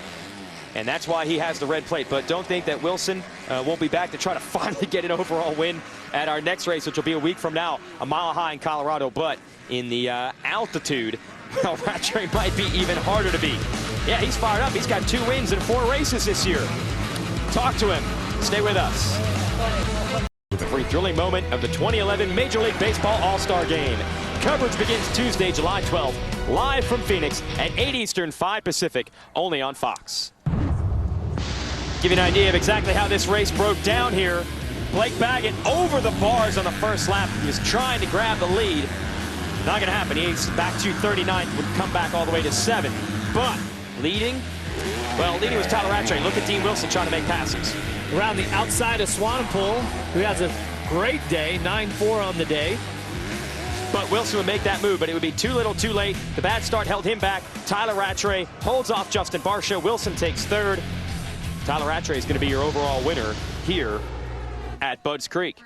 And that's why he has the red plate. But don't think that Wilson won't be back to try to finally get an overall win at our next race, which will be a week from now, a mile high in Colorado. But in the altitude, well, Rattray might be even harder to beat. Yeah, he's fired up. He's got 2 wins in 4 races this year. Talk to him. Stay with us. The free thrilling moment of the 2011 Major League Baseball All-Star Game. Coverage begins Tuesday, July 12th, live from Phoenix at 8 Eastern, 5 Pacific, only on Fox. Give you an idea of exactly how this race broke down here. Blake Baggett over the bars on the first lap. He was trying to grab the lead. Not going to happen. He's back to 39th, would come back all the way to 7th. But leading, well, leading was Tyla Rattray. Look at Dean Wilson trying to make passes. Around the outside of Swanepoel, who has a great day, 9-4 on the day. But Wilson would make that move, but it would be too little, too late. The bad start held him back. Tyla Rattray holds off Justin Barcia. Wilson takes 3rd. Tyla Rattray is going to be your overall winner here at Budds Creek.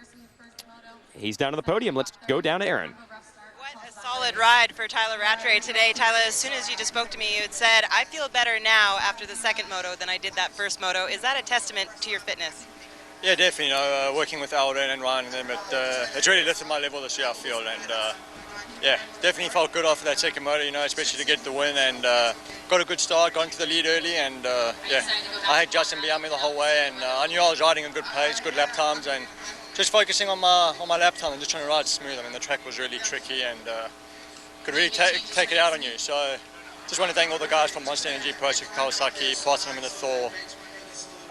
He's down to the podium. Let's go down to Aaron. What a solid ride for Tyla Rattray today. Tyla, as soon as you just spoke to me, you had said, I feel better now after the second moto than I did that first moto. Is that a testament to your fitness? Yeah, definitely. You know, working with Alden and Ryan and them, it's really lifted my level this year, I feel. And yeah, definitely felt good after that second moto, you know, especially to get the win. And got a good start, got into the lead early. And yeah, I had Justin behind me the whole way. And I knew I was riding a good pace, good lap times. And just focusing on my lap time and just trying to ride smooth. I mean, the track was really tricky and could really take it out on you. So just want to thank all the guys from Monster Energy, Broc Tickle, Kawasaki, Platinum and the Thor,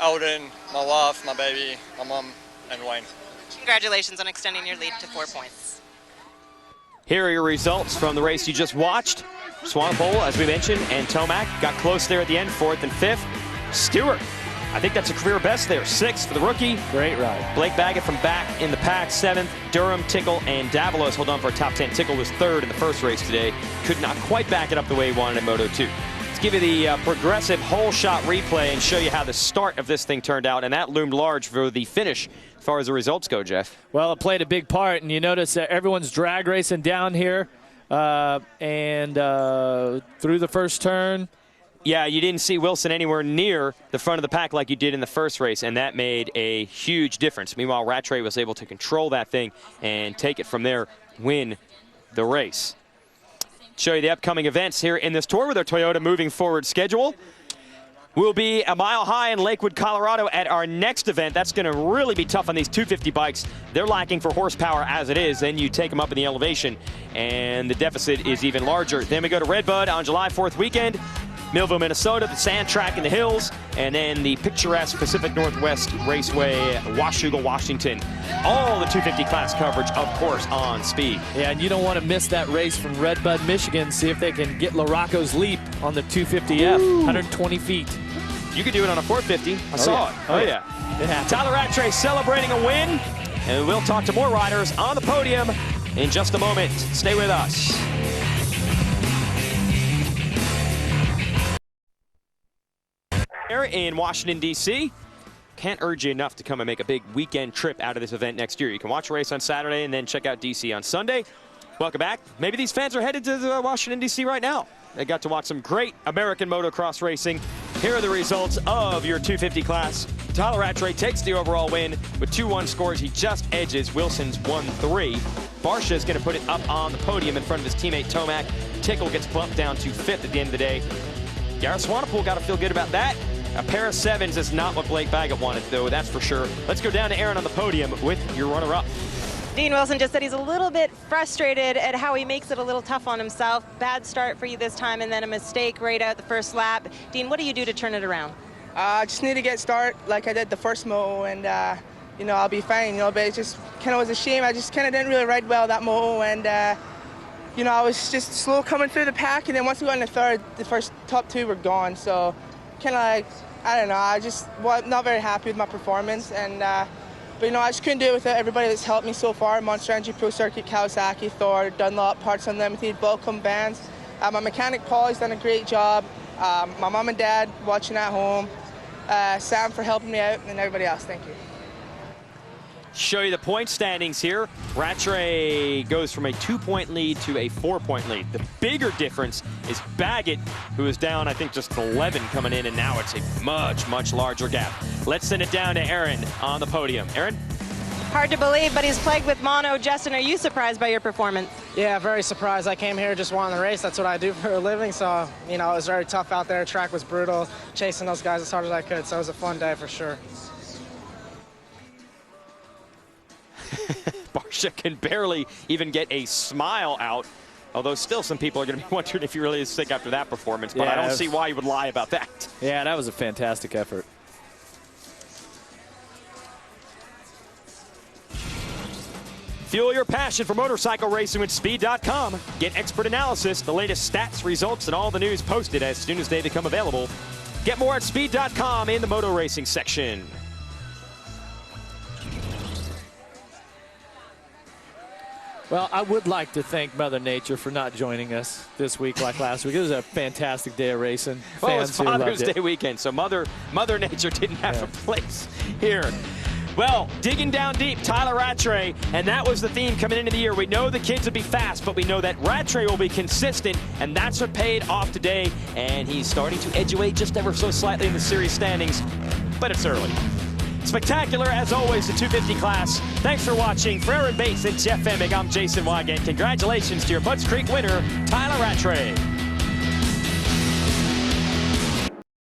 Alden, my wife, my baby, my mum, and Wayne. Congratulations on extending your lead to 4 points. Here are your results from the race you just watched. Swanepoel, as we mentioned, and Tomac got close there at the end, 4th and 5th. Stewart, I think that's a career best there, 6th for the rookie. Great ride. Blake Baggett from back in the pack, 7th. Durham, Tickle, and Davalos hold on for a top 10. Tickle was 3rd in the first race today. Could not quite back it up the way he wanted in Moto 2. Let's give you the progressive whole shot replay and show you how the start of this thing turned out, and that loomed large for the finish as far as the results go, Jeff. Well, it played a big part, and you notice that everyone's drag racing down here and through the first turn. Yeah, you didn't see Wilson anywhere near the front of the pack like you did in the first race, and that made a huge difference. Meanwhile, Rattray was able to control that thing and take it from there, win the race. Show you the upcoming events here in this tour with our Toyota moving forward schedule. We'll be a mile high in Lakewood, Colorado at our next event. That's going to really be tough on these 250 bikes. They're lacking for horsepower as it is. Then you take them up in the elevation, and the deficit is even larger. Then we go to Redbud on July 4th weekend. Millville, Minnesota, the sand track in the hills, and then the picturesque Pacific Northwest Raceway, Washougal, Washington. All the 250 class coverage, of course, on Speed. Yeah, and you don't want to miss that race from Redbud, Michigan. See if they can get LaRocco's Leap on the 250F, 120 feet. You could do it on a 450. I saw it. Oh, yeah. Tyla Rattray celebrating a win, and we'll talk to more riders on the podium in just a moment. Stay with us. In Washington, D.C. Can't urge you enough to come and make a big weekend trip out of this event next year. You can watch a race on Saturday and then check out D.C. on Sunday. Welcome back. Maybe these fans are headed to Washington, D.C. right now. They got to watch some great American motocross racing. Here are the results of your 250 class. Tyla Rattray takes the overall win with 2-1 scores. He just edges Wilson's 1-3. Barcia is going to put it up on the podium in front of his teammate Tomac. Tickle gets bumped down to 5th at the end of the day. Gareth Swanepoel got to feel good about that. A pair of 7s is not what Blake Baggett wanted, though, that's for sure. Let's go down to Aaron on the podium with your runner-up. Dean Wilson just said he's a little bit frustrated at how he makes it a little tough on himself. Bad start for you this time, and then a mistake right out the first lap. Dean, what do you do to turn it around? I just need to get started like I did the first moto, and you know, I'll be fine. You know, but it just kind of was a shame. I just kind of didn't really ride well that moto, and you know, I was just slow coming through the pack, and then once we got in the third, the first top 2 were gone. So kind of like, I don't know, I just was not very happy with my performance, and but you know, I just couldn't do it without everybody that's helped me so far. Monster Energy, Pro Circuit, Kawasaki, Thor, Dunlop, Parts Unlimited, Volcom Bands. My mechanic Paul's done a great job. My mom and dad watching at home. Sam for helping me out, and everybody else, thank you. Show you the point standings here. Rattray goes from a 2-point lead to a 4-point lead. The bigger difference is Baggett, who is down, I think, just 11 coming in, and now it's a much, much larger gap. Let's send it down to Aaron on the podium. Aaron? Hard to believe, but he's plagued with mono. Justin, are you surprised by your performance? Yeah, very surprised. I came here just wanting to race. That's what I do for a living. So, you know, it was very tough out there. Track was brutal, chasing those guys as hard as I could. So it was a fun day for sure. Barcia can barely even get a smile out, although still some people are going to be wondering if he really is sick after that performance, but yeah, I don't see why he would lie about that. Yeah, that was a fantastic effort. Fuel your passion for motorcycle racing with Speed.com. Get expert analysis, the latest stats, results, and all the news posted as soon as they become available. Get more at Speed.com in the moto racing section. Well, I would like to thank Mother Nature for not joining us this week like last week. It was a fantastic day of racing. Well, it was Father's Day weekend, so Mother Nature didn't have a place here. Well, digging down deep, Tyla Rattray, and that was the theme coming into the year. We know the kids will be fast, but we know that Rattray will be consistent, and that's what paid off today, and he's starting to edge just ever so slightly in the series standings, but it's early. Spectacular, as always, the 250 class. Thanks for watching. For Aaron Bates and Jeff Emig, I'm Jason Wygant. Congratulations to your Butts Creek winner, Tyla Rattray.